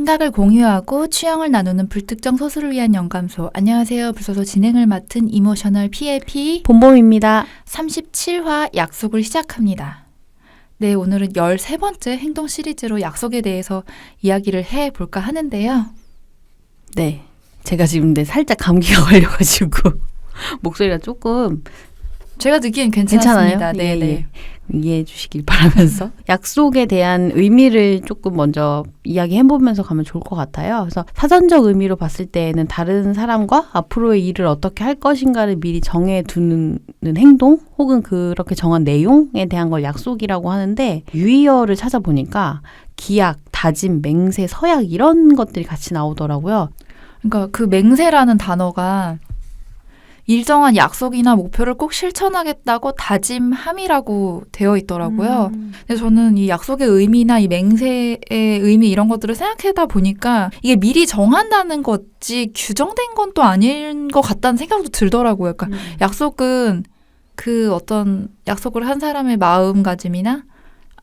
생각을 공유하고 취향을 나누는 불특정 소수를 위한 영감소. 안녕하세요. 불소소 진행을 맡은 이모셔널 PLP 봄봄입니다. 37화 약속을 시작합니다. 네, 오늘은 13번째 행동 시리즈로 약속에 대해서 이야기를 해볼까 하는데요. 네, 제가 지금 살짝 감기가 걸려가지고 목소리가 조금 제가 듣기엔 괜찮습니다. 괜찮아요? 네. 예. 이해해 주시길 바라면서 약속에 대한 의미를 조금 먼저 이야기해보면서 가면 좋을 것 같아요. 그래서 사전적 의미로 봤을 때에는 다른 사람과 앞으로의 일을 어떻게 할 것인가를 미리 정해두는 행동 혹은 그렇게 정한 내용에 대한 걸 약속이라고 하는데, 유의어를 찾아보니까 기약, 다짐, 맹세, 서약 이런 것들이 같이 나오더라고요. 그러니까 그 맹세라는 단어가 일정한 약속이나 목표를 꼭 실천하겠다고 다짐함이라고 되어 있더라고요. 근데 저는 이 약속의 의미나 이 맹세의 의미 이런 것들을 생각하다 보니까 이게 미리 정한다는 거지 규정된 건 또 아닌 것 같다는 생각도 들더라고요. 그러니까 약속은 그 어떤 약속을 한 사람의 마음가짐이나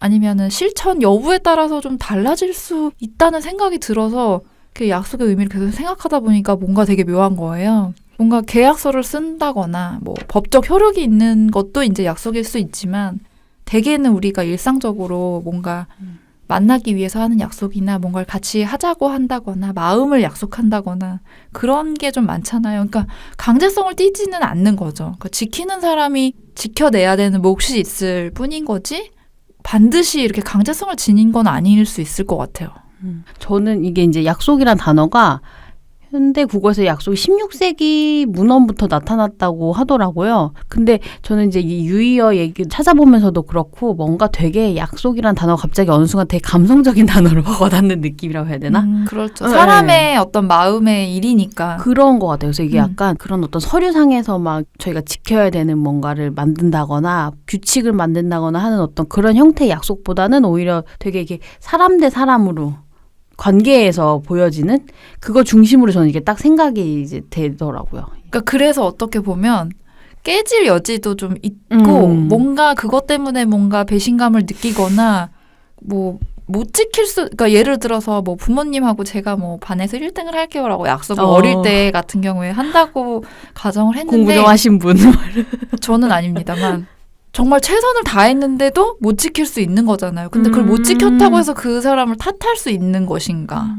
아니면은 실천 여부에 따라서 좀 달라질 수 있다는 생각이 들어서 그 약속의 의미를 계속 생각하다 보니까 뭔가 되게 묘한 거예요. 뭔가 계약서를 쓴다거나 뭐 법적 효력이 있는 것도 이제 약속일 수 있지만, 대개는 우리가 일상적으로 뭔가 만나기 위해서 하는 약속이나 뭔가를 같이 하자고 한다거나 마음을 약속한다거나 그런 게 좀 많잖아요. 그러니까 강제성을 띠지는 않는 거죠. 그러니까 지키는 사람이 지켜내야 되는 몫이 있을 뿐인 거지 반드시 이렇게 강제성을 지닌 건 아닐 수 있을 것 같아요. 저는 이게 이제 약속이란 단어가 현대 국어에서 약속이 16세기 문헌부터 나타났다고 하더라고요. 근데 저는 이제 이 유의어 얘기 찾아보면서도 그렇고 뭔가 되게 약속이란 단어가 갑자기 어느 순간 되게 감성적인 단어로 와닿는 느낌이라고 해야 되나? 그렇죠. 사람의 어떤 마음의 일이니까. 그런 것 같아요. 그래서 이게 약간 그런 어떤 서류상에서 막 저희가 지켜야 되는 뭔가를 만든다거나 규칙을 만든다거나 하는 어떤 그런 형태의 약속보다는 오히려 되게 이게 사람 대 사람으로 관계에서 보여지는 그거 중심으로 저는 이게 딱 생각이 이제 되더라고요. 그러니까 그래서 어떻게 보면 깨질 여지도 좀 있고 뭔가 그것 때문에 뭔가 배신감을 느끼거나 뭐 못 지킬 수, 그러니까 예를 들어서 뭐 부모님하고 제가 뭐 반에서 1등을 할게요라고 약속을 어릴 때 같은 경우에 한다고 가정을 했는데, 공부 좀 하신 분 저는 아닙니다만 정말 최선을 다했는데도 못 지킬 수 있는 거잖아요. 근데 그걸 못 지켰다고 해서 그 사람을 탓할 수 있는 것인가?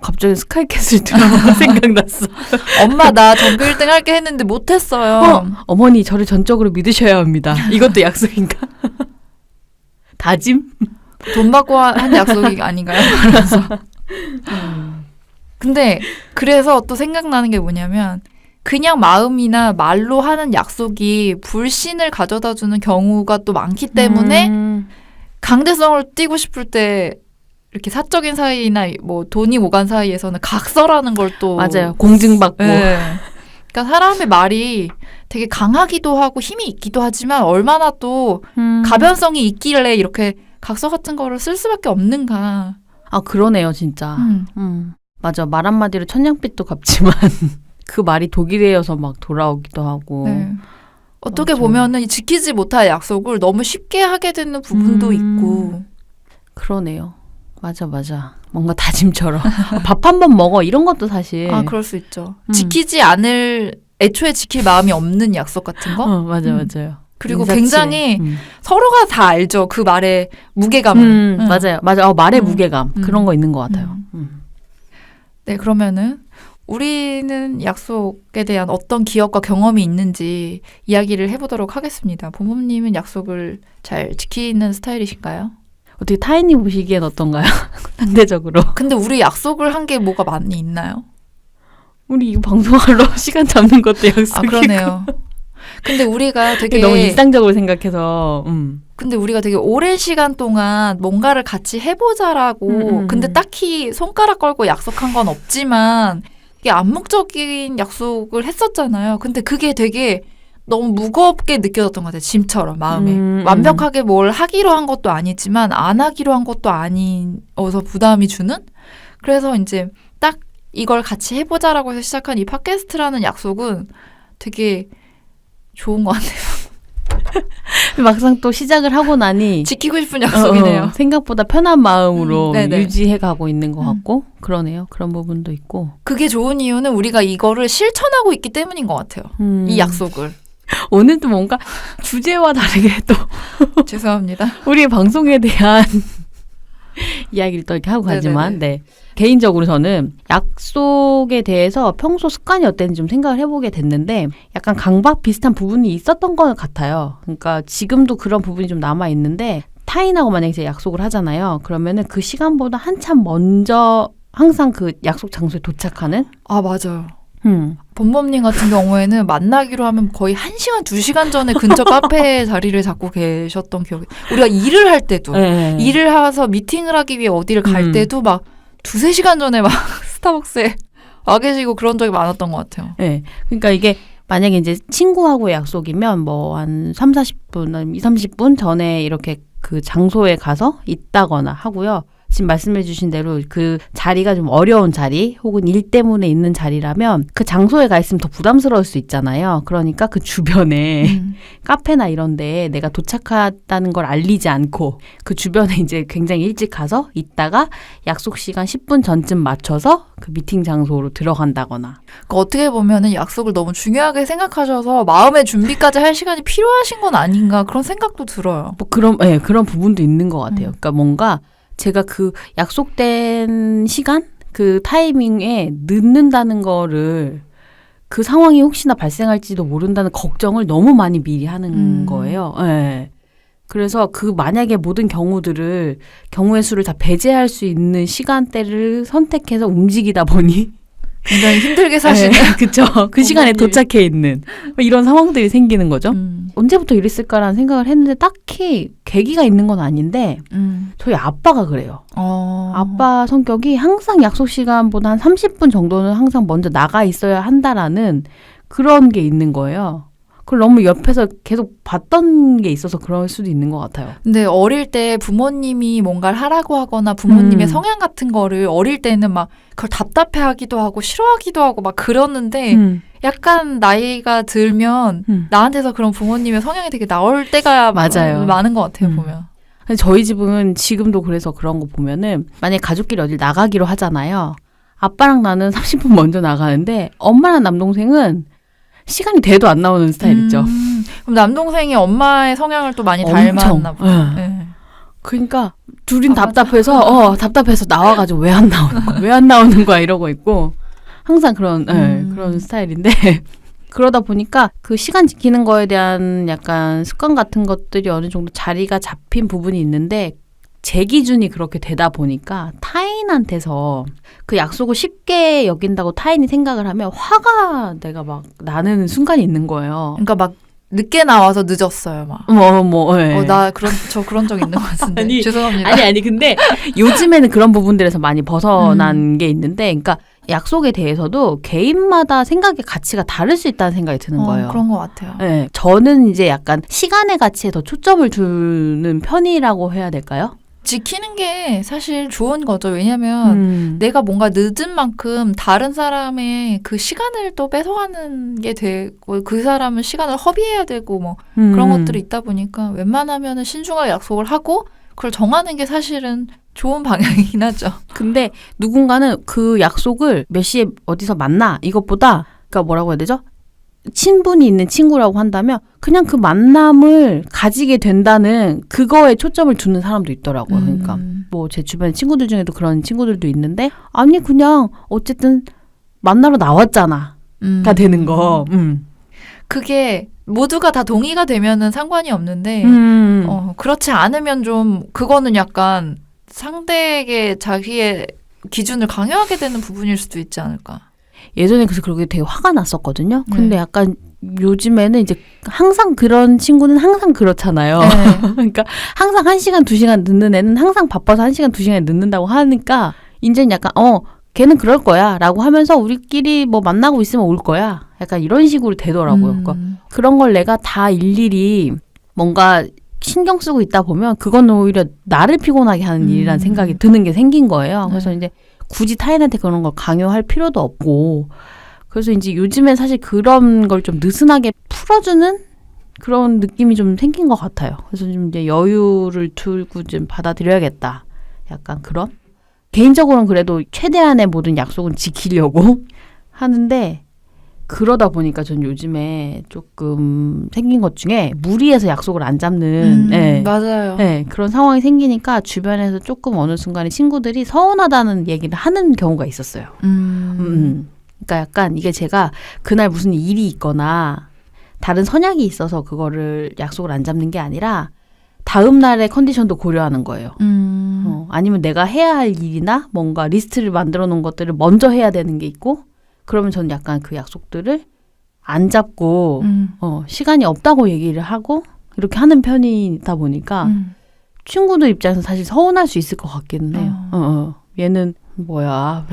갑자기 스카이캐슬 드라마가 생각났어. 엄마 나 전교 1등 할게 했는데 못했어요. 어머니 저를 전적으로 믿으셔야 합니다. 이것도 약속인가? 다짐? 돈 받고 한 약속이 아닌가요? 그래서 근데 그래서 또 생각나는 게 뭐냐면, 그냥 마음이나 말로 하는 약속이 불신을 가져다주는 경우가 또 많기 때문에 강제성을 띠고 싶을 때 이렇게 사적인 사이나 뭐 돈이 오간 사이에서는 각서라는 걸 또 맞아요. 공증받고. 네. 그러니까 사람의 말이 되게 강하기도 하고 힘이 있기도 하지만 얼마나 또 가변성이 있길래 이렇게 각서 같은 거를 쓸 수밖에 없는가. 아 그러네요 진짜. 맞아, 말 한마디로 천냥빚도 갚지만 그 말이 독일에여서 막 돌아오기도 하고. 네. 어떻게 맞아. 보면은 지키지 못할 약속을 너무 쉽게 하게 되는 부분도 있고. 그러네요. 맞아. 뭔가 다짐처럼 밥 한 번 먹어 이런 것도 사실. 아, 그럴 수 있죠. 지키지 않을, 애초에 지킬 마음이 없는 약속 같은 거? 맞아요. 그리고 인사치. 굉장히 서로가 다 알죠. 그 말의 무게감을. 맞아요. 말의 무게감. 그런 거 있는 것 같아요. 네, 그러면은 우리는 약속에 대한 어떤 기억과 경험이 있는지 이야기를 해보도록 하겠습니다. 부모님은 약속을 잘 지키는 스타일이신가요? 어떻게 타인이 보시기엔 어떤가요? 상대적으로. 근데 우리 약속을 한 게 뭐가 많이 있나요? 우리 이거 방송하러 시간 잡는 것도 약속이고. 아, 그러네요. 근데 우리가 되게 너무 일상적으로 생각해서. 근데 우리가 되게 오랜 시간 동안 뭔가를 같이 해보자라고 근데 딱히 손가락 걸고 약속한 건 없지만 이게 암묵적인 약속을 했었잖아요. 근데 그게 되게 너무 무겁게 느껴졌던 것 같아요. 짐처럼 마음에. 완벽하게 뭘 하기로 한 것도 아니지만 안 하기로 한 것도 아니어서 부담이 주는? 그래서 이제 딱 이걸 같이 해보자라고 해서 시작한 이 팟캐스트라는 약속은 되게 좋은 것 같아요. 막상 또 시작을 하고 나니 지키고 싶은 약속이네요. 생각보다 편한 마음으로 네네. 유지해가고 있는 것 같고 그러네요. 그런 부분도 있고. 그게 좋은 이유는 우리가 이거를 실천하고 있기 때문인 것 같아요. 이 약속을. 오늘도 뭔가 주제와 다르게 또 죄송합니다. 우리의 방송에 대한 이야기를 또 이렇게 하고 가지만 네. 개인적으로 저는 약속에 대해서 평소 습관이 어땠는지 좀 생각을 해보게 됐는데 약간 강박 비슷한 부분이 있었던 것 같아요. 그러니까 지금도 그런 부분이 좀 남아있는데 타인하고 만약에 이제 약속을 하잖아요. 그러면은 그 시간보다 한참 먼저 항상 그 약속 장소에 도착하는 아, 맞아요. 범범님 같은 경우에는 만나기로 하면 거의 1시간, 2시간 전에 근처 카페 자리를 잡고 계셨던 기억이. 우리가 일을 할 때도 네. 일을 해서 미팅을 하기 위해 어디를 갈 때도 막 2-3시간 전에 막 스타벅스에 와 계시고 그런 적이 많았던 것 같아요. 네. 그러니까 이게 만약에 이제 친구하고의 약속이면 뭐 한 30-40분, 20-30분 전에 이렇게 그 장소에 가서 있다거나 하고요. 지금 말씀해 주신 대로 그 자리가 좀 어려운 자리 혹은 일 때문에 있는 자리라면 그 장소에 가 있으면 더 부담스러울 수 있잖아요. 그러니까 그 주변에 카페나 이런 데에 내가 도착했다는 걸 알리지 않고 그 주변에 이제 굉장히 일찍 가서 있다가 약속 시간 10분 전쯤 맞춰서 그 미팅 장소로 들어간다거나. 그러니까 어떻게 보면은 약속을 너무 중요하게 생각하셔서 마음의 준비까지 할 시간이 필요하신 건 아닌가 그런 생각도 들어요. 뭐 그런 그런 부분도 있는 것 같아요. 그러니까 뭔가 제가 그 약속된 시간, 그 타이밍에 늦는다는 거를 그 상황이 혹시나 발생할지도 모른다는 걱정을 너무 많이 미리 하는 거예요. 네. 그래서 그 만약에 모든 경우의 수를 다 배제할 수 있는 시간대를 선택해서 움직이다 보니 굉장히 힘들게 사시는. 그쵸. 그 시간에 도착해 있는 이런 상황들이 생기는 거죠. 언제부터 이랬을까라는 생각을 했는데 딱히 계기가 있는 건 아닌데 저희 아빠가 그래요. 아빠 성격이 항상 약속 시간보다 한 30분 정도는 항상 먼저 나가 있어야 한다라는 그런 게 있는 거예요. 그걸 너무 옆에서 계속 봤던 게 있어서 그럴 수도 있는 것 같아요. 근데 어릴 때 부모님이 뭔가를 하라고 하거나 부모님의 성향 같은 거를 어릴 때는 막 그걸 답답해하기도 하고 싫어하기도 하고 막 그러는데 약간 나이가 들면 나한테서 그런 부모님의 성향이 되게 나올 때가 맞아요. 많은 것 같아요, 보면. 근데 저희 집은 지금도 그래서 그런 거 보면은 만약에 가족끼리 어딜 나가기로 하잖아요. 아빠랑 나는 30분 먼저 나가는데 엄마랑 남동생은 시간이 돼도 안 나오는 스타일 있죠. 그럼 남동생이 엄마의 성향을 또 많이 닮았나 보다. 네. 그러니까 둘인 답답해서 나와가지고 왜 안 나오는 거야? 왜 안 나오는 거야? 이러고 있고 항상 그런 그런 스타일인데 그러다 보니까 그 시간 지키는 거에 대한 약간 습관 같은 것들이 어느 정도 자리가 잡힌 부분이 있는데 제 기준이 그렇게 되다 보니까 타인한테서 그 약속을 쉽게 여긴다고 타인이 생각을 하면 화가 내가 막 나는 순간이 있는 거예요. 그러니까 막 늦게 나와서 늦었어요, 막. 네. 저 그런 적 있는 것 같은데. 아니, 죄송합니다. 아니, 근데 요즘에는 그런 부분들에서 많이 벗어난 게 있는데, 그러니까 약속에 대해서도 개인마다 생각의 가치가 다를 수 있다는 생각이 드는 거예요. 그런 것 같아요. 네, 저는 이제 약간 시간의 가치에 더 초점을 두는 편이라고 해야 될까요? 지키는 게 사실 좋은 거죠. 왜냐면 내가 뭔가 늦은 만큼 다른 사람의 그 시간을 또 뺏어가는 게 되고 그 사람은 시간을 허비해야 되고 뭐 그런 것들이 있다 보니까 웬만하면 신중하게 약속을 하고 그걸 정하는 게 사실은 좋은 방향이긴 하죠. 근데 누군가는 그 약속을 몇 시에 어디서 만나 이것보다 그러니까 뭐라고 해야 되죠? 친분이 있는 친구라고 한다면 그냥 그 만남을 가지게 된다는 그거에 초점을 두는 사람도 있더라고요. 그러니까 뭐 제 주변 친구들 중에도 그런 친구들도 있는데 아니 그냥 어쨌든 만나러 나왔잖아 가 되는 거. 그게 모두가 다 동의가 되면은 상관이 없는데 그렇지 않으면 좀 그거는 약간 상대에게 자기의 기준을 강요하게 되는 부분일 수도 있지 않을까. 예전에 그래서 그렇게 되게 화가 났었거든요. 근데 약간 요즘에는 이제 항상 그런 친구는 항상 그렇잖아요. 네. 그러니까 항상 1시간, 2시간 늦는 애는 항상 바빠서 1시간, 2시간 늦는다고 하니까 이제는 약간 걔는 그럴 거야 라고 하면서 우리끼리 뭐 만나고 있으면 올 거야. 약간 이런 식으로 되더라고요. 그러니까 그런 걸 내가 다 일일이 뭔가 신경 쓰고 있다 보면 그건 오히려 나를 피곤하게 하는 일이라는 생각이 드는 게 생긴 거예요. 그래서 이제 굳이 타인한테 그런 걸 강요할 필요도 없고 그래서 이제 요즘엔 사실 그런 걸 좀 느슨하게 풀어주는 그런 느낌이 좀 생긴 것 같아요. 그래서 좀 이제 여유를 두고 좀 받아들여야겠다. 약간 그런? 개인적으로는 그래도 최대한의 모든 약속은 지키려고 하는데, 그러다 보니까 전 요즘에 조금 생긴 것 중에 무리해서 약속을 안 잡는 맞아요. 그런 상황이 생기니까 주변에서 조금 어느 순간에 친구들이 서운하다는 얘기를 하는 경우가 있었어요. 그러니까 약간 이게 제가 그날 무슨 일이 있거나 다른 선약이 있어서 그거를 약속을 안 잡는 게 아니라 다음 날의 컨디션도 고려하는 거예요. 아니면 내가 해야 할 일이나 뭔가 리스트를 만들어 놓은 것들을 먼저 해야 되는 게 있고, 그러면 저는 약간 그 약속들을 안 잡고 시간이 없다고 얘기를 하고 이렇게 하는 편이다 보니까 친구들 입장에서 사실 서운할 수 있을 것 같기는 해요. 얘는 뭐야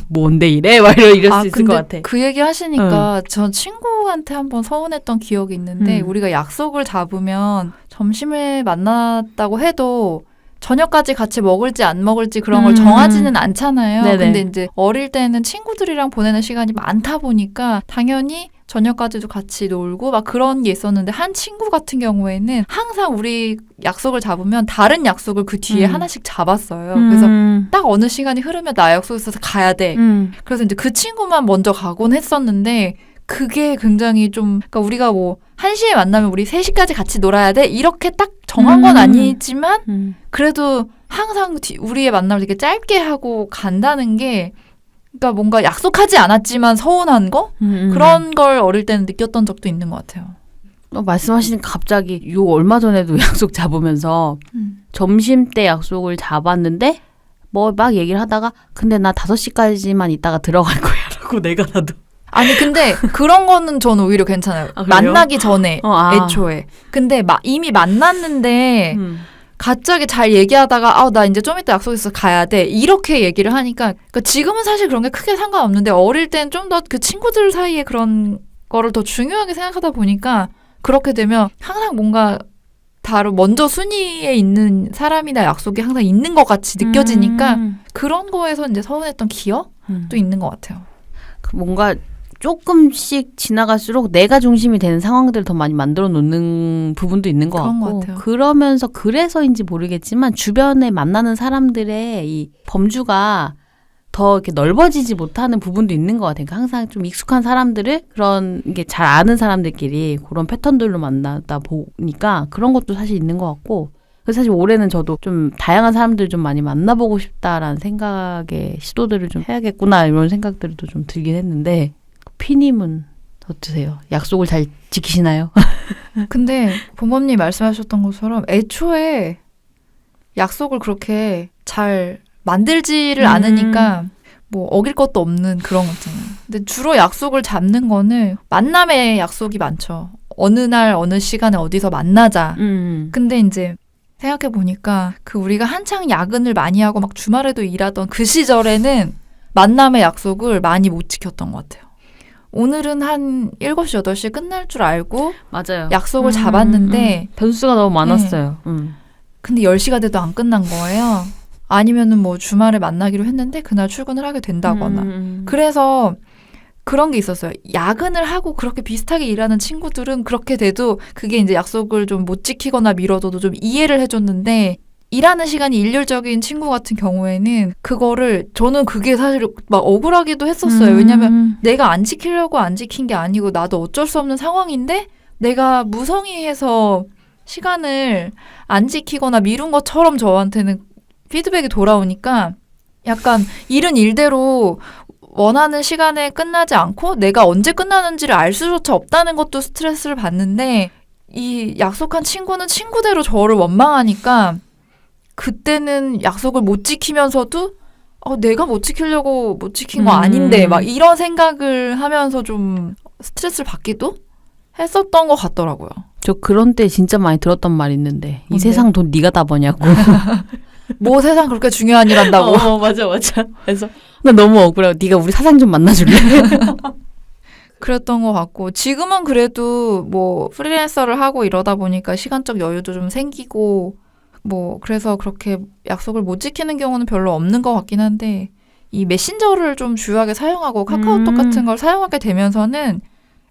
뭔데 이래? 막 이럴 수 있을 것 같아. 그 얘기 하시니까 전 친구한테 한번 서운했던 기억이 있는데 우리가 약속을 잡으면 점심에 만났다고 해도 저녁까지 같이 먹을지 안 먹을지 그런 걸 정하지는 않잖아요. 네네. 근데 이제 어릴 때는 친구들이랑 보내는 시간이 많다 보니까 당연히 저녁까지도 같이 놀고 막 그런 게 있었는데, 한 친구 같은 경우에는 항상 우리 약속을 잡으면 다른 약속을 그 뒤에 하나씩 잡았어요. 그래서 딱 어느 시간이 흐르면 나 약속 있어서 가야 돼. 그래서 이제 그 친구만 먼저 가곤 했었는데, 그게 굉장히 좀, 그러니까 우리가 뭐 1시에 만나면 우리 3시까지 같이 놀아야 돼? 이렇게 딱 정한 건 아니지만 그래도 항상 우리의 만남을 되게 짧게 하고 간다는 게, 그러니까 뭔가 약속하지 않았지만 서운한 거? 그런 걸 어릴 때는 느꼈던 적도 있는 것 같아요. 말씀하시니까 갑자기 요 얼마 전에도 약속 잡으면서 점심 때 약속을 잡았는데 뭐 막 얘기를 하다가 근데 나 5시까지만 있다가 들어갈 거야 라고 내가 나도. 아니 근데 그런 거는 저는 오히려 괜찮아요. 아, 그래요? 만나기 전에 애초에. 근데 이미 만났는데 갑자기 잘 얘기하다가 나 이제 좀 이따 약속 있어 가야 돼 이렇게 얘기를 하니까, 그러니까 지금은 사실 그런 게 크게 상관없는데 어릴 땐 좀 더 그 친구들 사이에 그런 거를 더 중요하게 생각하다 보니까 그렇게 되면 항상 뭔가 다른 먼저 순위에 있는 사람이나 약속이 항상 있는 것 같이 느껴지니까 그런 거에서 이제 서운했던 기억도 있는 것 같아요. 뭔가 조금씩 지나갈수록 내가 중심이 되는 상황들을 더 많이 만들어 놓는 부분도 있는 것 그런 같고, 것 같아요. 그러면서 그래서인지 모르겠지만 주변에 만나는 사람들의 이 범주가 더 이렇게 넓어지지 못하는 부분도 있는 것 같아요. 그러니까 항상 좀 익숙한 사람들을 그런 게 잘 아는 사람들끼리 그런 패턴들로 만나다 보니까 그런 것도 사실 있는 것 같고, 그래서 사실 올해는 저도 좀 다양한 사람들 좀 많이 만나보고 싶다라는 생각에 시도들을 좀 해야겠구나 이런 생각들도 좀 들긴 했는데, 피님은 어떠세요? 약속을 잘 지키시나요? 근데 부모님 말씀하셨던 것처럼 애초에 약속을 그렇게 잘 만들지를 않으니까 뭐 어길 것도 없는 그런 거 있잖아요. 근데 주로 약속을 잡는 거는 만남의 약속이 많죠. 어느 날 어느 시간에 어디서 만나자. 근데 이제 생각해 보니까 그 우리가 한창 야근을 많이 하고 막 주말에도 일하던 그 시절에는 만남의 약속을 많이 못 지켰던 것 같아요. 오늘은 한 7시, 8시에 끝날 줄 알고 맞아요. 약속을 잡았는데 변수가 너무 많았어요. 근데 10시가 돼도 안 끝난 거예요. 아니면은 뭐 주말에 만나기로 했는데 그날 출근을 하게 된다거나. 그래서 그런 게 있었어요. 야근을 하고 그렇게 비슷하게 일하는 친구들은 그렇게 돼도 그게 이제 약속을 좀 못 지키거나 미뤄둬도 좀 이해를 해줬는데, 일하는 시간이 일률적인 친구 같은 경우에는 그거를, 저는 그게 사실 막 억울하기도 했었어요. 왜냐면 내가 안 지키려고 안 지킨 게 아니고 나도 어쩔 수 없는 상황인데 내가 무성의해서 시간을 안 지키거나 미룬 것처럼 저한테는 피드백이 돌아오니까 약간 일은 일대로 원하는 시간에 끝나지 않고 내가 언제 끝나는지를 알 수조차 없다는 것도 스트레스를 받는데, 이 약속한 친구는 친구대로 저를 원망하니까 그때는 약속을 못 지키면서도 내가 못 지키려고 못 지킨 거 아닌데 막 이런 생각을 하면서 좀 스트레스를 받기도 했었던 것 같더라고요. 저 그런 때 진짜 많이 들었던 말 있는데, 이 뭔데요? 세상 돈 네가 다 버냐고. 뭐 세상 그렇게 중요한 일 한다고. 맞아. 그래서 나 너무 억울하고 네가 우리 사장 좀 만나줄래? 그랬던 것 같고, 지금은 그래도 뭐 프리랜서를 하고 이러다 보니까 시간적 여유도 좀 생기고 뭐 그래서 그렇게 약속을 못 지키는 경우는 별로 없는 것 같긴 한데, 이 메신저를 좀 주요하게 사용하고 카카오톡 같은 걸 사용하게 되면서는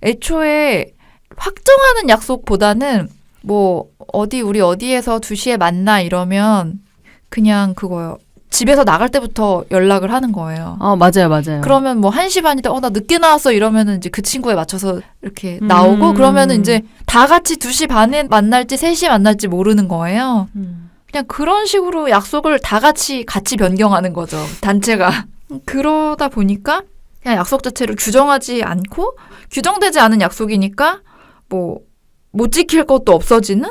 애초에 확정하는 약속보다는 뭐 우리 어디에서 2시에 만나 이러면 그냥 그거요. 집에서 나갈 때부터 연락을 하는 거예요. 맞아요. 그러면 뭐 1시 반이다. 나 늦게 나왔어 이러면은 이제 그 친구에 맞춰서 이렇게 나오고 그러면은 이제 다 같이 2시 반에 만날지 3시에 만날지 모르는 거예요. 그냥 그런 식으로 약속을 다 같이 변경하는 거죠. 단체가. 그러다 보니까 그냥 약속 자체를 규정하지 않고 규정되지 않은 약속이니까 뭐 못 지킬 것도 없어지는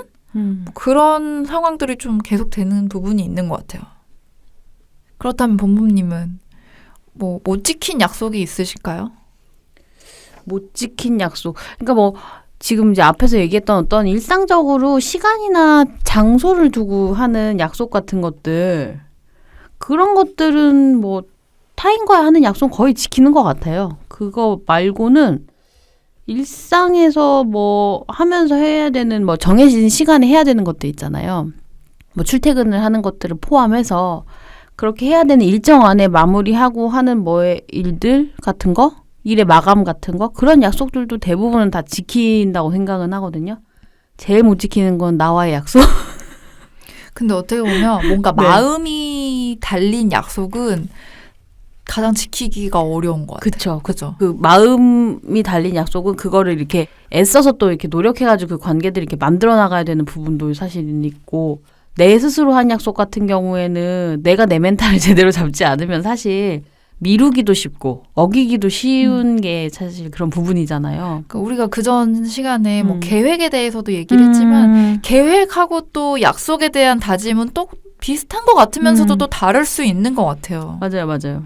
그런 상황들이 좀 계속되는 부분이 있는 것 같아요. 그렇다면 본부님은 뭐 못 지킨 약속이 있으실까요? 못 지킨 약속. 그러니까 뭐 지금 이제 앞에서 얘기했던 어떤 일상적으로 시간이나 장소를 두고 하는 약속 같은 것들, 그런 것들은 뭐 타인과 하는 약속 거의 지키는 것 같아요. 그거 말고는 일상에서 뭐 하면서 해야 되는 뭐 정해진 시간에 해야 되는 것들 있잖아요. 뭐 출퇴근을 하는 것들을 포함해서 그렇게 해야 되는 일정 안에 마무리하고 하는 뭐의 일들 같은 거, 일의 마감 같은 거, 그런 약속들도 대부분은 다 지킨다고 생각은 하거든요. 제일 못 지키는 건 나와의 약속. 근데 어떻게 보면 뭔가 네. 마음이 달린 약속은 가장 지키기가 어려운 것 같아요. 그쵸. 그 마음이 달린 약속은 그거를 이렇게 애써서 또 이렇게 노력해가지고 그 관계들을 이렇게 만들어 나가야 되는 부분도 사실 있고, 내 스스로 한 약속 같은 경우에는 내가 내 멘탈을 제대로 잡지 않으면 사실 미루기도 쉽고 어기기도 쉬운 게 사실 그런 부분이잖아요. 그러니까 우리가 그전 시간에 뭐 계획에 대해서도 얘기를 했지만 계획하고 또 약속에 대한 다짐은 또 비슷한 것 같으면서도 또 다를 수 있는 것 같아요. 맞아요.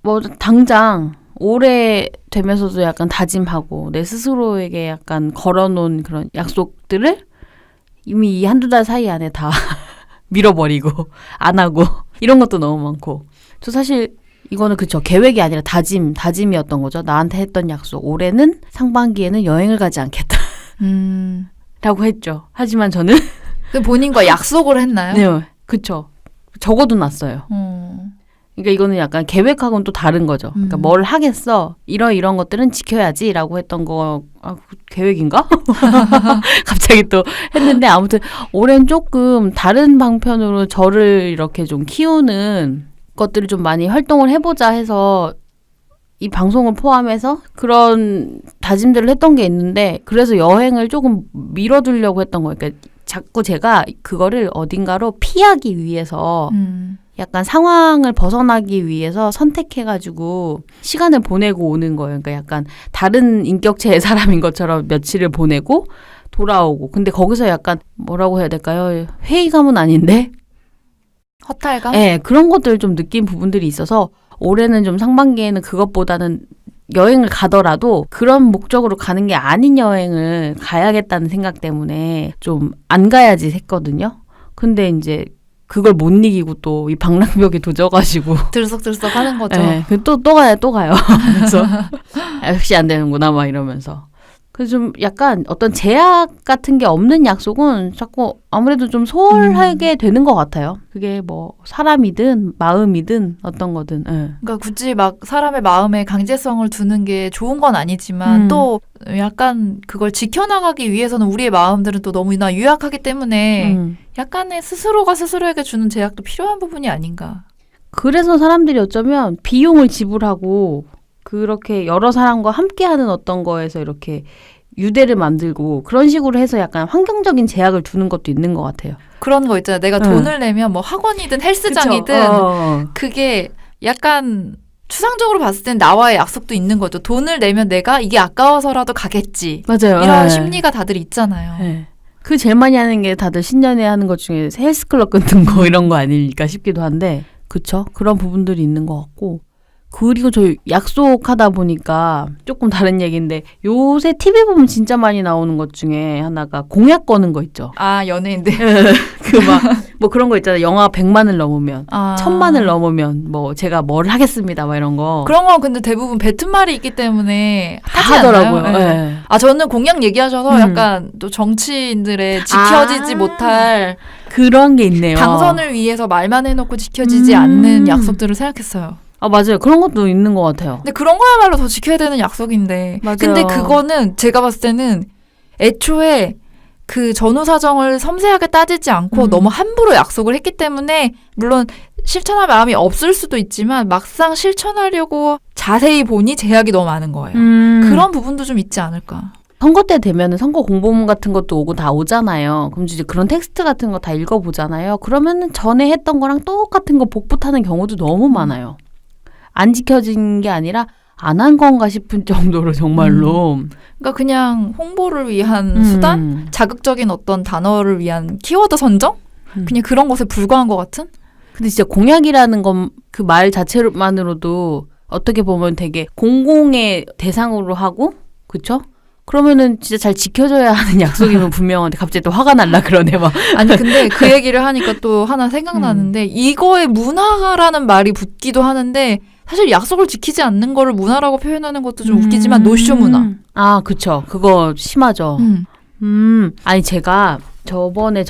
뭐 당장 오래 되면서도 약간 다짐하고 내 스스로에게 약간 걸어놓은 그런 약속들을 이미 이 한두 달 사이 안에 다 밀어버리고 안 하고 이런 것도 너무 많고. 저 사실 이거는 그쵸, 계획이 아니라 다짐이었던 거죠. 나한테 했던 약속, 올해는 상반기에는 여행을 가지 않겠다 라고 했죠. 하지만 저는 본인과 약속을 했나요? 네, 그쵸, 적어도 놨어요. 그러니까 이거는 약간 계획하고는 또 다른 거죠. 그러니까 뭘 하겠어, 이런 것들은 지켜야지라고 했던 거, 계획인가? 갑자기 또 했는데, 아무튼 올해는 조금 다른 방편으로 저를 이렇게 좀 키우는 것들을 좀 많이 활동을 해보자 해서 이 방송을 포함해서 그런 다짐들을 했던 게 있는데, 그래서 여행을 조금 미뤄두려고 했던 거예요. 그러니까 자꾸 제가 그거를 어딘가로 피하기 위해서 약간 상황을 벗어나기 위해서 선택해가지고 시간을 보내고 오는 거예요. 그러니까 약간 다른 인격체의 사람인 것처럼 며칠을 보내고 돌아오고. 근데 거기서 약간 뭐라고 해야 될까요? 회의감은 아닌데? 허탈감? 네, 그런 것들을 좀 느낀 부분들이 있어서 올해는 좀 상반기에는 그것보다는 여행을 가더라도 그런 목적으로 가는 게 아닌 여행을 가야겠다는 생각 때문에 좀 안 가야지 했거든요. 근데 이제 그걸 못 이기고 또 이 방랑벽에 도져가지고 들썩들썩 하는 거죠. 네, 또 가요. 그래서 역시 안 되는구나 막 이러면서. 그래서 좀 약간 어떤 제약 같은 게 없는 약속은 자꾸 아무래도 좀 소홀하게 되는 것 같아요. 그게 뭐 사람이든 마음이든 어떤 거든. 그러니까 굳이 막 사람의 마음에 강제성을 두는 게 좋은 건 아니지만 또 약간 그걸 지켜나가기 위해서는 우리의 마음들은 또 너무나 유약하기 때문에 약간의 스스로가 스스로에게 주는 제약도 필요한 부분이 아닌가. 그래서 사람들이 어쩌면 비용을 지불하고 그렇게 여러 사람과 함께하는 어떤 거에서 이렇게 유대를 만들고 그런 식으로 해서 약간 환경적인 제약을 두는 것도 있는 것 같아요. 그런 거 있잖아요. 내가 돈을 내면 뭐 학원이든 헬스장이든 그게 약간 추상적으로 봤을 땐 나와의 약속도 있는 거죠. 돈을 내면 내가 이게 아까워서라도 가겠지. 맞아요. 이런 심리가 다들 있잖아요. 네. 그 제일 많이 하는 게 다들 신년에 하는 것 중에 헬스클럽 끊는 거 이런 거 아닐까 싶기도 한데, 그쵸? 그런 부분들이 있는 것 같고. 그리고 저 약속하다 보니까 조금 다른 얘기인데, 요새 TV 보면 진짜 많이 나오는 것 중에 하나가 공약 거는 거 있죠. 아, 연예인들. 뭐 그런 거 있잖아요. 영화 100만을 넘으면, 1000만을 넘으면 뭐 제가 뭘 하겠습니다. 막 이런 거. 그런 건 근데 대부분 뱉은 말이 있기 때문에 하지 하더라고요. 않나요? 네. 저는 공약 얘기하셔서 약간 또 정치인들의 지켜지지 못할 그런 게 있네요. 당선을 위해서 말만 해놓고 지켜지지 않는 약속들을 생각했어요. 맞아요. 그런 것도 있는 것 같아요. 근데 그런 거야말로 더 지켜야 되는 약속인데. 맞아요. 근데 그거는 제가 봤을 때는 애초에 그 전후 사정을 섬세하게 따지지 않고 너무 함부로 약속을 했기 때문에 물론 실천할 마음이 없을 수도 있지만 막상 실천하려고 자세히 보니 제약이 너무 많은 거예요. 그런 부분도 좀 있지 않을까. 선거 때 되면은 선거 공보문 같은 것도 오고 다 오잖아요. 그럼 이제 그런 텍스트 같은 거 다 읽어보잖아요. 그러면은 전에 했던 거랑 똑같은 거 복붙하는 경우도 너무 많아요. 안 지켜진 게 아니라 안 한 건가 싶은 정도로 정말로. 그러니까 그냥 홍보를 위한 수단? 자극적인 어떤 단어를 위한 키워드 선정? 그냥 그런 것에 불과한 것 같은? 근데 진짜 공약이라는 건 그 말 자체만으로도 어떻게 보면 되게 공공의 대상으로 하고, 그쵸? 그러면은 진짜 잘 지켜줘야 하는 약속이면 분명한데 갑자기 또 화가 날라 그러네 막. 아니 근데 그 얘기를 하니까 또 하나 생각나는데 이거에 문화라는 말이 붙기도 하는데 사실 약속을 지키지 않는 거를 문화라고 표현하는 것도 좀 웃기지만 노쇼 문화. 아, 그쵸. 그거 심하죠. 아니 제가 저번에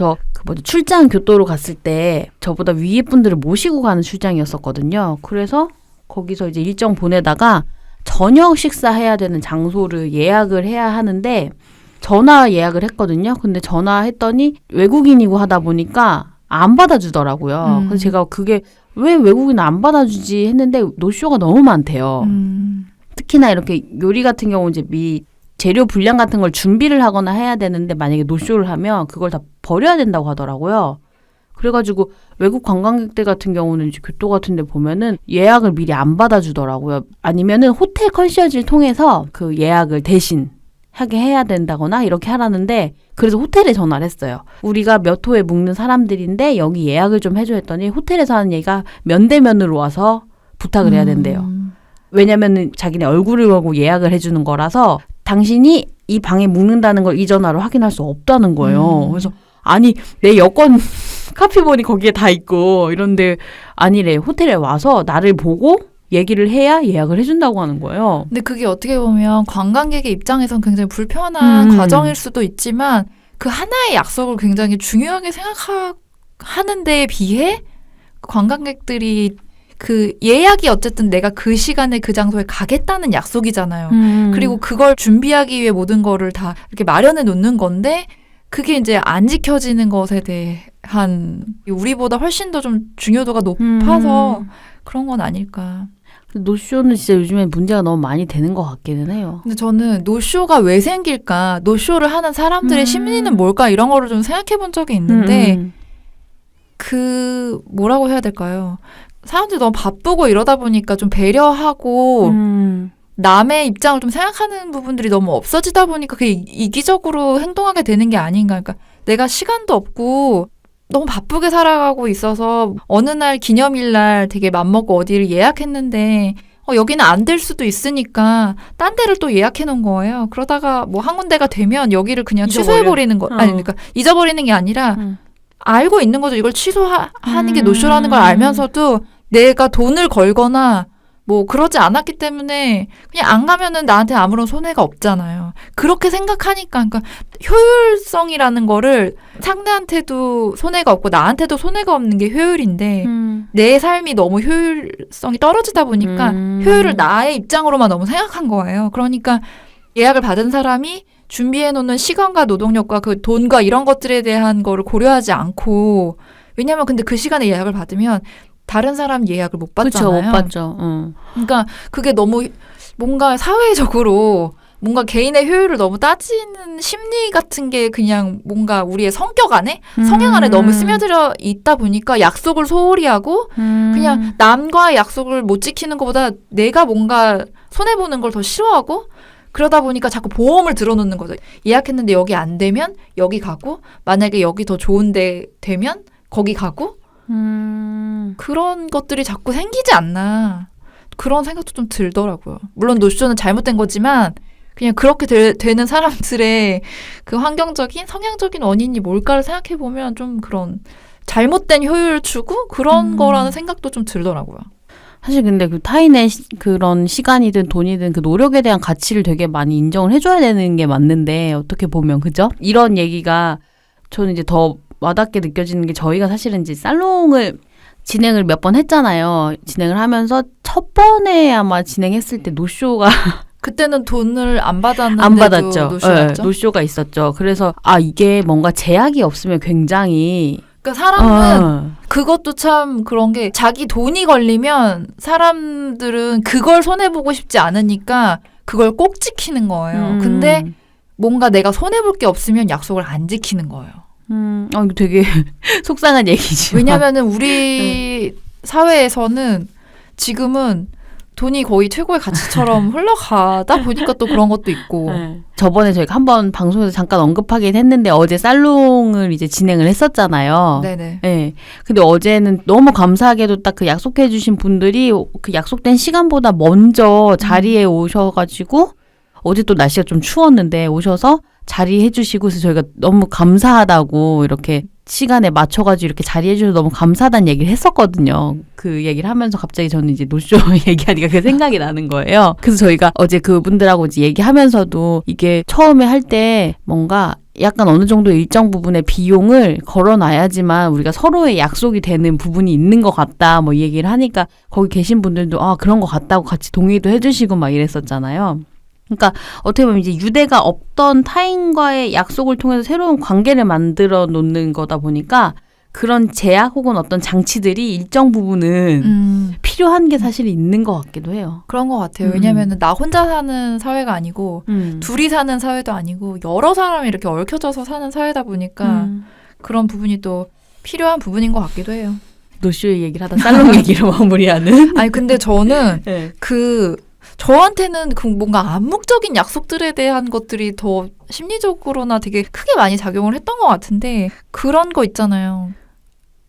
출장 교토로 갔을 때 저보다 위에 분들을 모시고 가는 출장이었었거든요. 그래서 거기서 이제 일정 보내다가 저녁 식사해야 되는 장소를 예약을 해야 하는데 전화 예약을 했거든요. 근데 전화했더니 외국인이고 하다 보니까 안 받아주더라고요. 그래서 제가 그게 왜 외국인 안 받아주지 했는데 노쇼가 너무 많대요. 특히나 이렇게 요리 같은 경우 이제 재료 분량 같은 걸 준비를 하거나 해야 되는데 만약에 노쇼를 하면 그걸 다 버려야 된다고 하더라고요. 그래가지고 외국 관광객들 같은 경우는 이제 교토 같은 데 보면은 예약을 미리 안 받아주더라고요. 아니면은 호텔 컨시어지를 통해서 그 예약을 대신 하게 해야 된다거나 이렇게 하라는데 그래서 호텔에 전화를 했어요. 우리가 몇 호에 묵는 사람들인데 여기 예약을 좀 해줘 했더니 호텔에서 하는 얘기가 면대면으로 와서 부탁을 해야 된대요. 왜냐면은 자기네 얼굴을 보고 예약을 해주는 거라서 당신이 이 방에 묵는다는 걸 이 전화로 확인할 수 없다는 거예요. 그래서 아니 내 여권 카피본이 거기에 다 있고 이런데 아니래. 호텔에 와서 나를 보고 얘기를 해야 예약을 해준다고 하는 거예요. 근데 그게 어떻게 보면 관광객의 입장에선 굉장히 불편한 과정일 수도 있지만 그 하나의 약속을 굉장히 중요하게 생각하는 데에 비해 관광객들이 그 예약이 어쨌든 내가 그 시간에 그 장소에 가겠다는 약속이잖아요. 그리고 그걸 준비하기 위해 모든 거를 다 이렇게 마련해 놓는 건데 그게 이제 안 지켜지는 것에 대한 우리보다 훨씬 더 좀 중요도가 높아서 그런 건 아닐까. 노쇼는 진짜 요즘에 문제가 너무 많이 되는 것 같기는 해요. 근데 저는 노쇼가 왜 생길까? 노쇼를 하는 사람들의 심리는 뭘까? 이런 거를 좀 생각해 본 적이 있는데 그 뭐라고 해야 될까요? 사람들이 너무 바쁘고 이러다 보니까 좀 배려하고 남의 입장을 좀 생각하는 부분들이 너무 없어지다 보니까 그게 이기적으로 행동하게 되는 게 아닌가. 그러니까 내가 시간도 없고 너무 바쁘게 살아가고 있어서 어느 날 기념일날 되게 맘먹고 어디를 예약했는데 여기는 안 될 수도 있으니까 딴 데를 또 예약해 놓은 거예요. 그러다가 뭐 한 군데가 되면 여기를 그냥 취소해버리는 거. 아니 그러니까 잊어버리는 게 아니라 알고 있는 거죠. 이걸 취소하는 게 노쇼라는 걸 알면서도 내가 돈을 걸거나 뭐 그러지 않았기 때문에 그냥 안 가면은 나한테 아무런 손해가 없잖아요. 그렇게 생각하니까 그러니까 효율성이라는 거를 상대한테도 손해가 없고 나한테도 손해가 없는 게 효율인데 내 삶이 너무 효율성이 떨어지다 보니까 효율을 나의 입장으로만 너무 생각한 거예요. 그러니까 예약을 받은 사람이 준비해놓는 시간과 노동력과 그 돈과 이런 것들에 대한 거를 고려하지 않고 왜냐면 근데 그 시간에 예약을 받으면 다른 사람 예약을 못 받잖아요. 그렇죠. 못 받죠. 그러니까 그게 너무 뭔가 사회적으로 뭔가 개인의 효율을 너무 따지는 심리 같은 게 그냥 뭔가 우리의 성격 안에 성향 안에 너무 스며들어 있다 보니까 약속을 소홀히 하고 그냥 남과의 약속을 못 지키는 것보다 내가 뭔가 손해보는 걸 더 싫어하고 그러다 보니까 자꾸 보험을 들어놓는 거죠. 예약했는데 여기 안 되면 여기 가고 만약에 여기 더 좋은데 되면 거기 가고 그런 것들이 자꾸 생기지 않나 그런 생각도 좀 들더라고요. 물론 노쇼는 잘못된 거지만 그냥 그렇게 되는 사람들의 그 환경적인 성향적인 원인이 뭘까를 생각해보면 좀 그런 잘못된 효율 추구 그런 거라는 생각도 좀 들더라고요. 사실 근데 그 타인의 그런 시간이든 돈이든 그 노력에 대한 가치를 되게 많이 인정을 해줘야 되는 게 맞는데 어떻게 보면 그죠? 이런 얘기가 저는 이제 더 와닿게 느껴지는 게 저희가 사실은 이제 살롱을 진행을 몇 번 했잖아요. 진행을 하면서 첫 번에 아마 진행했을 때 노쇼가 그때는 돈을 안 받았는데도 안 받았죠. 노쇼였죠. 네, 노쇼가 있었죠. 그래서 이게 뭔가 제약이 없으면 굉장히 그러니까 사람은 그것도 참 그런 게 자기 돈이 걸리면 사람들은 그걸 손해보고 싶지 않으니까 그걸 꼭 지키는 거예요. 근데 뭔가 내가 손해볼 게 없으면 약속을 안 지키는 거예요. 이거 되게 속상한 얘기지. 왜냐면은 우리 사회에서는 지금은 돈이 거의 최고의 가치처럼 흘러가다 보니까 또 그런 것도 있고. 저번에 저희가 한번 방송에서 잠깐 언급하긴 했는데 어제 살롱을 이제 진행을 했었잖아요. 네네. 네. 근데 어제는 너무 감사하게도 딱 그 약속해 주신 분들이 그 약속된 시간보다 먼저 자리에 오셔가지고 어제 또 날씨가 좀 추웠는데 오셔서 자리해 주시고 그래서 저희가 너무 감사하다고 이렇게 시간에 맞춰가지고 이렇게 자리해 주셔서 너무 감사하다는 얘기를 했었거든요. 그 얘기를 하면서 갑자기 저는 이제 노쇼 얘기하니까 그 생각이 나는 거예요. 그래서 저희가 어제 그분들하고 이제 얘기하면서도 이게 처음에 할 때 뭔가 약간 어느 정도 일정 부분의 비용을 걸어놔야지만 우리가 서로의 약속이 되는 부분이 있는 것 같다 뭐 얘기를 하니까 거기 계신 분들도 그런 것 같다고 같이 동의도 해주시고 막 이랬었잖아요. 그러니까 어떻게 보면 이제 유대가 없던 타인과의 약속을 통해서 새로운 관계를 만들어 놓는 거다 보니까 그런 제약 혹은 어떤 장치들이 일정 부분은 필요한 게 사실 있는 것 같기도 해요. 그런 것 같아요. 왜냐면은 나 혼자 사는 사회가 아니고 둘이 사는 사회도 아니고 여러 사람이 이렇게 얽혀져서 사는 사회다 보니까 그런 부분이 또 필요한 부분인 것 같기도 해요. 노쇼의 얘기를 하다 살롱 얘기로 마무리하는. 아니 근데 저는 네. 저한테는 그 뭔가 암묵적인 약속들에 대한 것들이 더 심리적으로나 되게 크게 많이 작용을 했던 것 같은데 그런 거 있잖아요.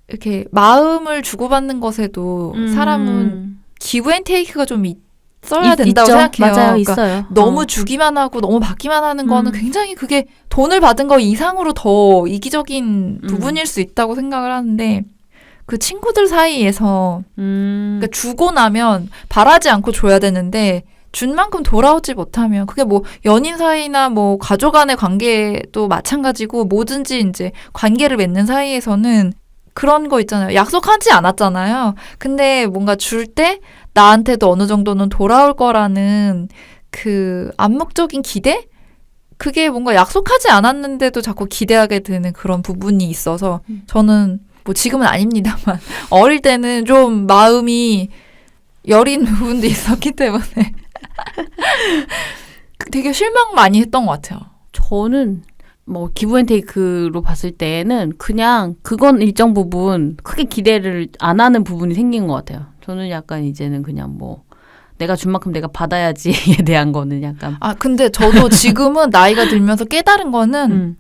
이렇게 마음을 주고받는 것에도 사람은 기브 앤 테이크가 좀 있어야 된다고 있죠. 생각해요. 맞아요. 그러니까 있어요. 너무 주기만 하고 너무 받기만 하는 거는 굉장히 그게 돈을 받은 거 이상으로 더 이기적인 부분일 수 있다고 생각을 하는데 그 친구들 사이에서 그러니까 주고 나면 바라지 않고 줘야 되는데 준 만큼 돌아오지 못하면 그게 뭐 연인 사이나 뭐 가족 간의 관계도 마찬가지고 뭐든지 이제 관계를 맺는 사이에서는 그런 거 있잖아요. 약속하지 않았잖아요. 근데 뭔가 줄 때 나한테도 어느 정도는 돌아올 거라는 그 암묵적인 기대? 그게 뭔가 약속하지 않았는데도 자꾸 기대하게 되는 그런 부분이 있어서 저는 뭐 지금은 아닙니다만 어릴 때는 좀 마음이 여린 부분도 있었기 때문에 되게 실망 많이 했던 것 같아요. 저는 뭐 기브앤테이크로 봤을 때는 그냥 그건 일정 부분 크게 기대를 안 하는 부분이 생긴 것 같아요. 저는 약간 이제는 그냥 뭐 내가 준 만큼 내가 받아야지에 대한 거는 약간 근데 저도 지금은 나이가 들면서 깨달은 거는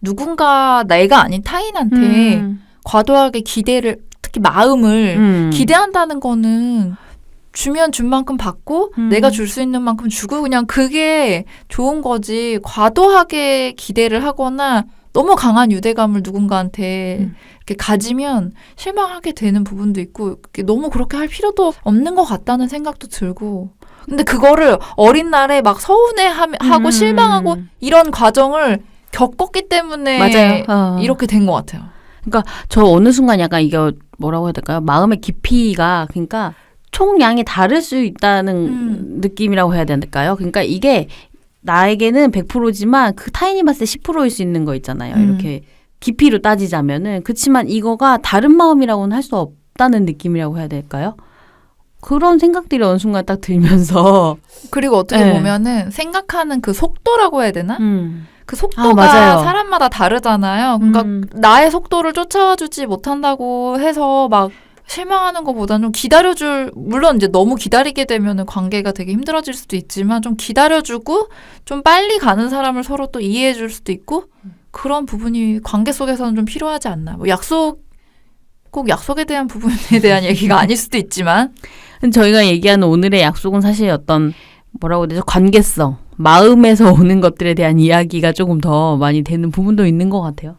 누군가 내가 아닌 타인한테 과도하게 기대를 특히 마음을 기대한다는 거는 주면 준 만큼 받고 내가 줄 수 있는 만큼 주고 그냥 그게 좋은 거지 과도하게 기대를 하거나 너무 강한 유대감을 누군가한테 이렇게 가지면 실망하게 되는 부분도 있고 너무 그렇게 할 필요도 없는 것 같다는 생각도 들고 근데 그거를 어린 날에 막 서운해하고 실망하고 이런 과정을 겪었기 때문에 맞아요. 이렇게 된 것 같아요. 그러니까 저 어느 순간 약간 이거 뭐라고 해야 될까요? 마음의 깊이가 그러니까 총량이 다를 수 있다는 느낌이라고 해야 될까요? 그러니까 이게 나에게는 100%지만 그 타인이 봤을 때 10%일 수 있는 거 있잖아요. 이렇게 깊이로 따지자면은 그렇지만 이거가 다른 마음이라고는 할 수 없다는 느낌이라고 해야 될까요? 그런 생각들이 어느 순간 딱 들면서 그리고 어떻게 보면은 생각하는 그 속도라고 해야 되나? 그 속도가 맞아요. 사람마다 다르잖아요. 그러니까 나의 속도를 쫓아주지 못한다고 해서 막 실망하는 것보다는 좀 기다려줄 물론 이제 너무 기다리게 되면은 관계가 되게 힘들어질 수도 있지만 좀 기다려주고 좀 빨리 가는 사람을 서로 또 이해해줄 수도 있고 그런 부분이 관계 속에서는 좀 필요하지 않나. 뭐 꼭 약속에 대한 부분에 대한 얘기가 아닐 수도 있지만 저희가 얘기하는 오늘의 약속은 사실 어떤 뭐라고 해야 되죠? 관계성, 마음에서 오는 것들에 대한 이야기가 조금 더 많이 되는 부분도 있는 것 같아요.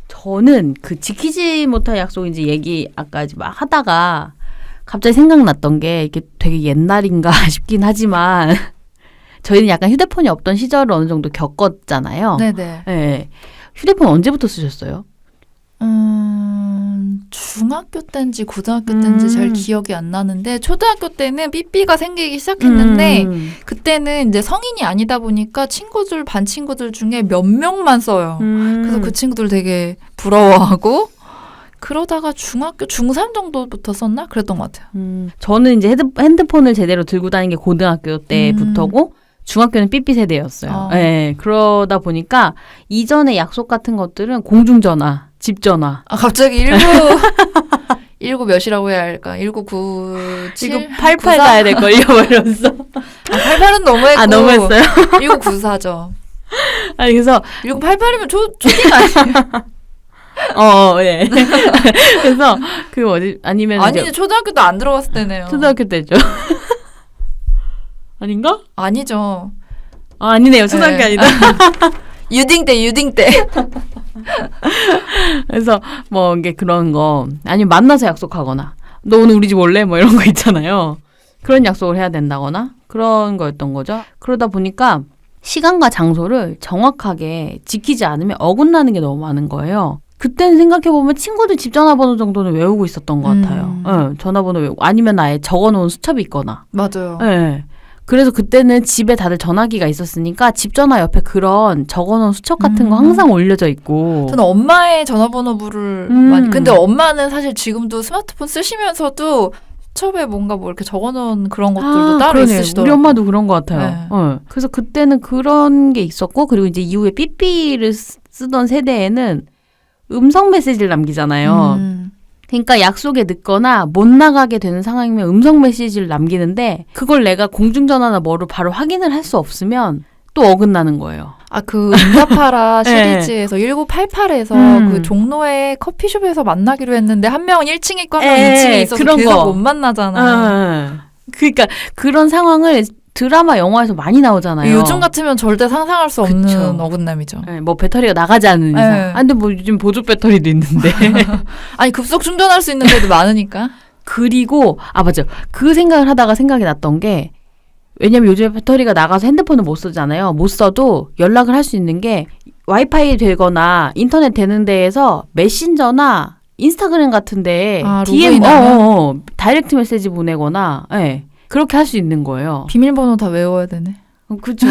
저는 그 지키지 못할 약속 이제 얘기 아까 막 하다가 갑자기 생각났던 게 이게 되게 옛날인가 싶긴 하지만 저희는 약간 휴대폰이 없던 시절을 어느 정도 겪었잖아요. 네네. 네. 휴대폰 언제부터 쓰셨어요? 중학교 때인지 고등학교 때인지 잘 기억이 안 나는데 초등학교 때는 삐삐가 생기기 시작했는데 그때는 이제 성인이 아니다 보니까 친구들 반 친구들 중에 몇 명만 써요. 그래서 그 친구들 되게 부러워하고 그러다가 중학교 중3 정도부터 썼나? 그랬던 것 같아요. 저는 이제 핸드폰을 제대로 들고 다니는 게 고등학교 때부터고 중학교는 삐삐 세대였어요. 네, 그러다 보니까 이전에 약속 같은 것들은 공중전화, 집전화. 아, 갑자기 19 몇이라고 해야 할까? 1997? 1988 가야 될걸요? 이러면서. 88은 너무했고. 아, 너무했어요? 1994죠. 아니, 그래서. 1988이면 초딩 아니에요? 예. 그래서, 아니면. 아니, 초등학교 때 안 들어갔을 때네요. 초등학교 때죠. 아닌가? 아니죠. 아, 아니네요. 초등학교 네. 아니다. 유딩 때. 그래서 뭐 이게 그런 거 아니면 만나서 약속하거나 너 오늘 우리 집 올래? 뭐 이런 거 있잖아요. 그런 약속을 해야 된다거나 그런 거였던 거죠. 그러다 보니까 시간과 장소를 정확하게 지키지 않으면 어긋나는 게 너무 많은 거예요. 그때는 생각해보면 친구들 집 전화번호 정도는 외우고 있었던 것 같아요. 네, 전화번호 외우고 아니면 아예 적어놓은 수첩이 있거나. 맞아요. 네. 그래서 그때는 집에 다들 전화기가 있었으니까 집 전화 옆에 그런 적어놓은 수첩 같은 거 항상 올려져 있고. 저는 엄마의 전화번호부를 많이. 근데 엄마는 사실 지금도 스마트폰 쓰시면서도 수첩에 뭔가 뭐 이렇게 적어놓은 그런 것들도 따로 그러네요. 있으시더라고요. 우리 엄마도 그런 것 같아요. 네. 그래서 그때는 그런 게 있었고 그리고 이제 이후에 삐삐를 쓰던 세대에는 음성 메시지를 남기잖아요. 그러니까 약속에 늦거나 못 나가게 되는 상황이면 음성 메시지를 남기는데 그걸 내가 공중전화나 뭐로 바로 확인을 할 수 없으면 또 어긋나는 거예요. 아, 그 응답하라 시리즈에서 1988에서 그 종로의 커피숍에서 만나기로 했는데 한 명은 1층에 있고 한 명은 2층에 있어서 그런 계속 거. 못 만나잖아요. 그러니까 그런 상황을 드라마, 영화에서 많이 나오잖아요. 요즘 같으면 절대 상상할 수 없는 그쵸. 어긋남이죠. 네, 뭐 배터리가 나가지 않는 이상. 아, 근데 뭐 요즘 보조 배터리도 있는데. 아니 급속 충전할 수 있는 데도 많으니까. 그리고 맞아. 그 생각을 하다가 생각이 났던 게 왜냐면 요즘에 배터리가 나가서 핸드폰을 못 쓰잖아요. 못 써도 연락을 할 수 있는 게 와이파이 되거나 인터넷 되는 데에서 메신저나 인스타그램 같은데 DM 다이렉트 메시지 보내거나 그렇게 할 수 있는 거예요. 비밀번호 다 외워야 되네. 그렇죠.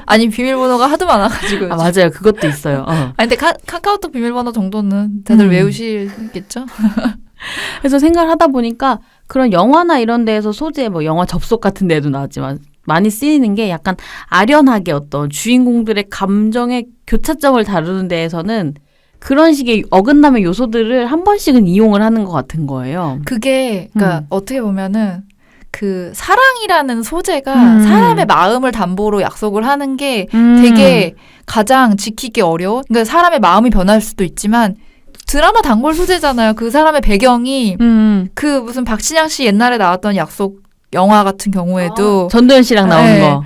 아니 비밀번호가 하도 많아가지고. 맞아요. 그것도 있어요. 아니 근데 카카오톡 비밀번호 정도는 다들 외우시겠죠? 그래서 생각을 하다 보니까 그런 영화나 이런 데에서 소재 뭐 영화 접속 같은 데도 나왔지만 많이 쓰이는 게 약간 아련하게 어떤 주인공들의 감정의 교차점을 다루는 데에서는 그런 식의 어긋남의 요소들을 한 번씩은 이용을 하는 것 같은 거예요. 그게 그러니까 어떻게 보면은 그 사랑이라는 소재가 사람의 마음을 담보로 약속을 하는 게 되게 가장 지키기 어려워. 그러니까 사람의 마음이 변할 수도 있지만 드라마 단골 소재잖아요. 그 사람의 배경이 그 무슨 박신양 씨 옛날에 나왔던 약속 영화 같은 경우에도 전도연 씨랑 나오는 거.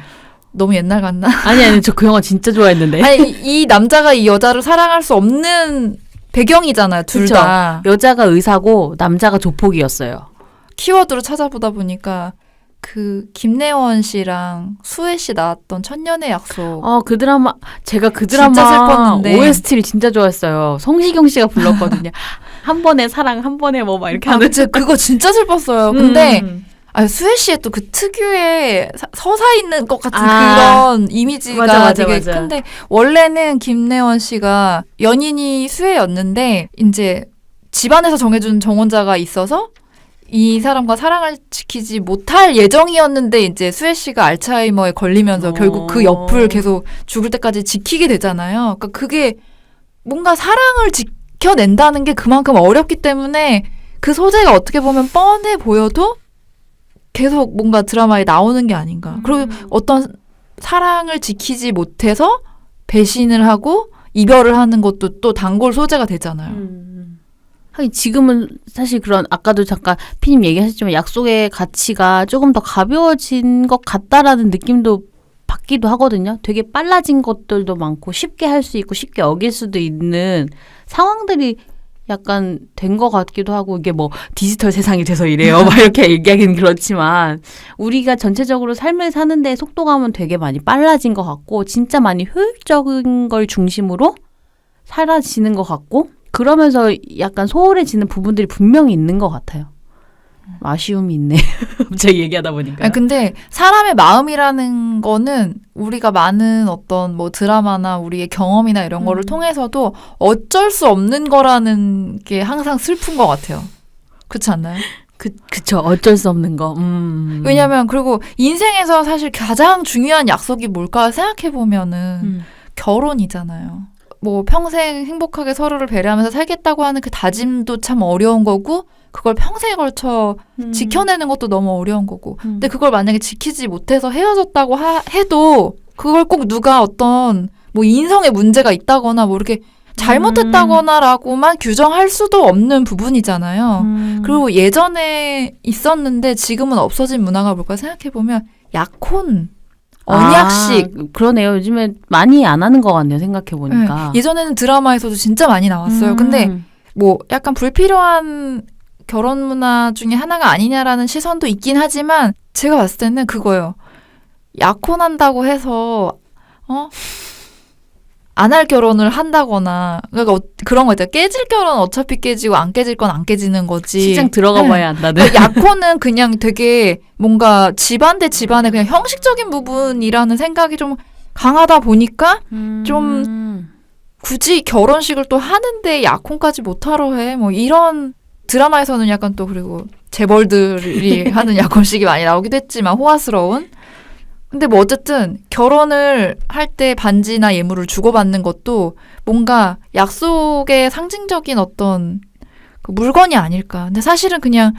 너무 옛날 같나? 아니 저 그 영화 진짜 좋아했는데. 아니 이 남자가 이 여자를 사랑할 수 없는 배경이잖아요. 둘 다. 여자가 의사고 남자가 조폭이었어요. 키워드로 찾아보다 보니까 그 김래원 씨랑 수혜 씨 나왔던 천년의 약속. 그 드라마 제가 그 드라마 진짜 슬펐는데. OST를 진짜 좋아했어요. 성시경 씨가 불렀거든요. 한 번의 사랑, 한 번의 뭐 막 이렇게 하는. 그거 진짜 슬펐어요. 근데 수혜 씨의 또 그 특유의 서사 있는 것 같은 그런 이미지가 맞아. 되게 큰데 원래는 김래원 씨가 연인이 수혜였는데 이제 집안에서 정해준 정혼자가 있어서 이 사람과 사랑을 지키지 못할 예정이었는데 이제 수혜 씨가 알츠하이머에 걸리면서 결국 그 옆을 계속 죽을 때까지 지키게 되잖아요. 그러니까 그게 뭔가 사랑을 지켜낸다는 게 그만큼 어렵기 때문에 그 소재가 어떻게 보면 뻔해 보여도 계속 뭔가 드라마에 나오는 게 아닌가. 그리고 어떤 사랑을 지키지 못해서 배신을 하고 이별을 하는 것도 또 단골 소재가 되잖아요. 하긴 지금은 사실 그런 아까도 잠깐 피님 얘기하셨지만 약속의 가치가 조금 더 가벼워진 것 같다라는 느낌도 받기도 하거든요. 되게 빨라진 것들도 많고 쉽게 할 수 있고 쉽게 어길 수도 있는 상황들이 약간 된 것 같기도 하고 이게 뭐 디지털 세상이 돼서 이래요. 막 이렇게 얘기하기는 그렇지만 우리가 전체적으로 삶을 사는데 속도감은 되게 많이 빨라진 것 같고 진짜 많이 효율적인 걸 중심으로 사라지는 것 같고 그러면서 약간 소홀해지는 부분들이 분명히 있는 것 같아요. 아쉬움이 있네. 갑자기 얘기하다 보니까. 아니, 근데 사람의 마음이라는 거는 우리가 많은 어떤 뭐 드라마나 우리의 경험이나 이런 거를 통해서도 어쩔 수 없는 거라는 게 항상 슬픈 것 같아요. 그렇지 않나요? 그쵸. 어쩔 수 없는 거. 왜냐면 그리고 인생에서 사실 가장 중요한 약속이 뭘까 생각해보면은 결혼이잖아요. 뭐 평생 행복하게 서로를 배려하면서 살겠다고 하는 그 다짐도 참 어려운 거고 그걸 평생에 걸쳐 지켜내는 것도 너무 어려운 거고 근데 그걸 만약에 지키지 못해서 헤어졌다고 해도 그걸 꼭 누가 어떤 뭐 인성에 문제가 있다거나 뭐 이렇게 잘못했다거나라고만 규정할 수도 없는 부분이잖아요. 그리고 예전에 있었는데 지금은 없어진 문화가 뭘까 생각해보면 약혼, 언약식. 그러네요. 요즘에 많이 안 하는 것 같네요. 생각해보니까. 네. 예전에는 드라마에서도 진짜 많이 나왔어요. 근데 뭐 약간 불필요한 결혼 문화 중에 하나가 아니냐라는 시선도 있긴 하지만 제가 봤을 때는 그거예요. 약혼한다고 해서 안 할 결혼을 한다거나 그러니까 그런 거 있잖아요. 깨질 결혼 어차피 깨지고 안 깨질 건 안 깨지는 거지. 시장 들어가 봐야 한다는. 그러니까 약혼은 그냥 되게 뭔가 집안 대 집안의 그냥 형식적인 부분이라는 생각이 좀 강하다 보니까 좀 굳이 결혼식을 또 하는데 약혼까지 못하러 해. 뭐 이런 드라마에서는 약간 또 그리고 재벌들이 하는 약혼식이 많이 나오기도 했지만 호화스러운. 근데 뭐 어쨌든 결혼을 할 때 반지나 예물을 주고받는 것도 뭔가 약속의 상징적인 어떤 그 물건이 아닐까. 근데 사실은 그냥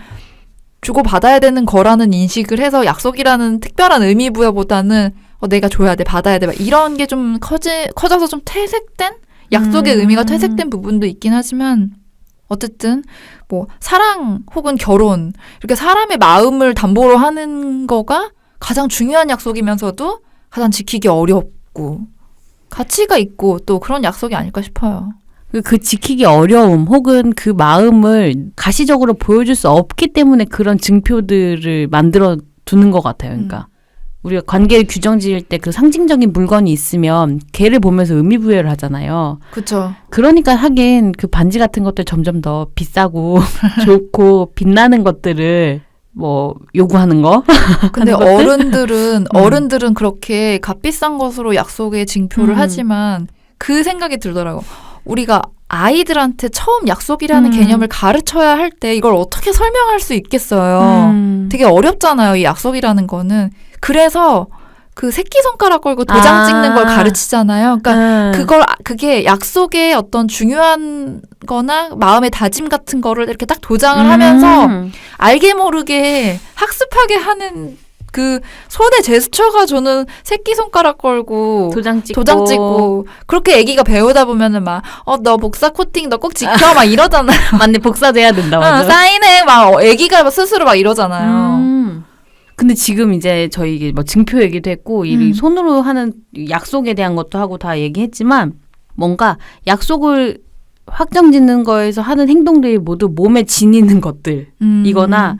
주고받아야 되는 거라는 인식을 해서 약속이라는 특별한 의미 부여보다는 내가 줘야 돼, 받아야 돼, 막 이런 게 좀 커져서 좀 퇴색된? 약속의 의미가 퇴색된 부분도 있긴 하지만 어쨌든 뭐 사랑 혹은 결혼 이렇게 사람의 마음을 담보로 하는 거가 가장 중요한 약속이면서도 가장 지키기 어렵고 가치가 있고 또 그런 약속이 아닐까 싶어요. 그 지키기 어려움 혹은 그 마음을 가시적으로 보여줄 수 없기 때문에 그런 증표들을 만들어 두는 것 같아요. 그러니까 우리가 관계를 규정 지을 때 그 상징적인 물건이 있으면 걔를 보면서 의미 부여를 하잖아요. 그렇죠. 그러니까 하긴 그 반지 같은 것들 점점 더 비싸고 좋고 빛나는 것들을 뭐 요구하는 거. 근데 어른들은 그렇게 값비싼 것으로 약속의 징표를 하지만 그 생각이 들더라고. 우리가 아이들한테 처음 약속이라는 개념을 가르쳐야 할 때 이걸 어떻게 설명할 수 있겠어요. 되게 어렵잖아요. 이 약속이라는 거는. 그래서 그 새끼손가락 걸고 도장 찍는 걸 가르치잖아요. 그러니까 그게 약속의 어떤 중요한 거나 마음의 다짐 같은 거를 이렇게 딱 도장을 하면서 알게 모르게 학습하게 하는 그 손의 제스처가 저는 새끼손가락 걸고 도장 찍고 그렇게 애기가 배우다 보면은 막 너 복사 코팅 너 꼭 지켜 막 이러잖아요. 맞네. 복사도 해야 된다. 맞아. 사인해 막 애기가 스스로 막 이러잖아요. 근데 지금 이제 저희 뭐 증표 얘기도 했고 이 손으로 하는 약속에 대한 것도 하고 다 얘기했지만 뭔가 약속을 확정짓는 거에서 하는 행동들이 모두 몸에 지니는 것들이거나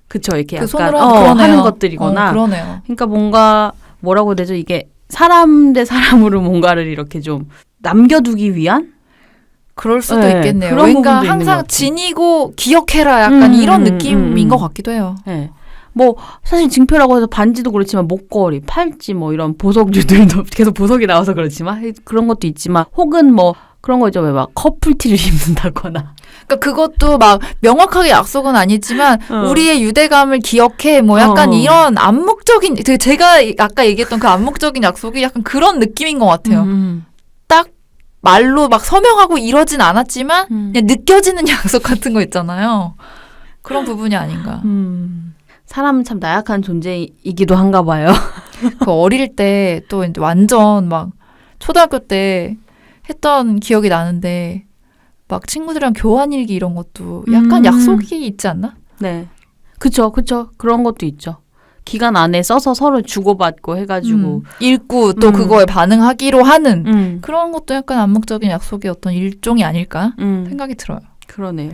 그쵸 이렇게 그 약간 하는 것들이거나 그러네요. 그러니까 뭔가 뭐라고 해야 되죠? 이게 사람 대 사람으로 뭔가를 이렇게 좀 남겨두기 위한? 그럴 수도 네, 있겠네요. 그런 뭔가 부분도 있는 것 항상 같아요. 지니고 기억해라 약간 이런 느낌인 것 같기도 해요. 네. 뭐 사실 증표라고 해서 반지도 그렇지만 목걸이, 팔찌 뭐 이런 보석류들도 계속 보석이 나와서 그렇지만 그런 것도 있지만 혹은 뭐 그런 거 있죠. 왜 막 커플티를 입는다거나. 그러니까 그것도 막 명확하게 약속은 아니지만 우리의 유대감을 기억해 뭐 약간 이런 암묵적인 제가 아까 얘기했던 그 암묵적인 약속이 약간 그런 느낌인 것 같아요. 딱 말로 막 서명하고 이러진 않았지만 그냥 느껴지는 약속 같은 거 있잖아요. 그런 부분이 아닌가. 사람은 참 나약한 존재이기도 한가 봐요. 그 어릴 때 또 이제 완전 막 초등학교 때 했던 기억이 나는데 막 친구들이랑 교환일기 이런 것도 약간 약속이 있지 않나? 네. 그쵸. 그런 것도 있죠. 기간 안에 써서 서로 주고받고 해가지고. 읽고 또 그거에 반응하기로 하는 그런 것도 약간 암묵적인 약속의 어떤 일종이 아닐까 생각이 들어요. 그러네요.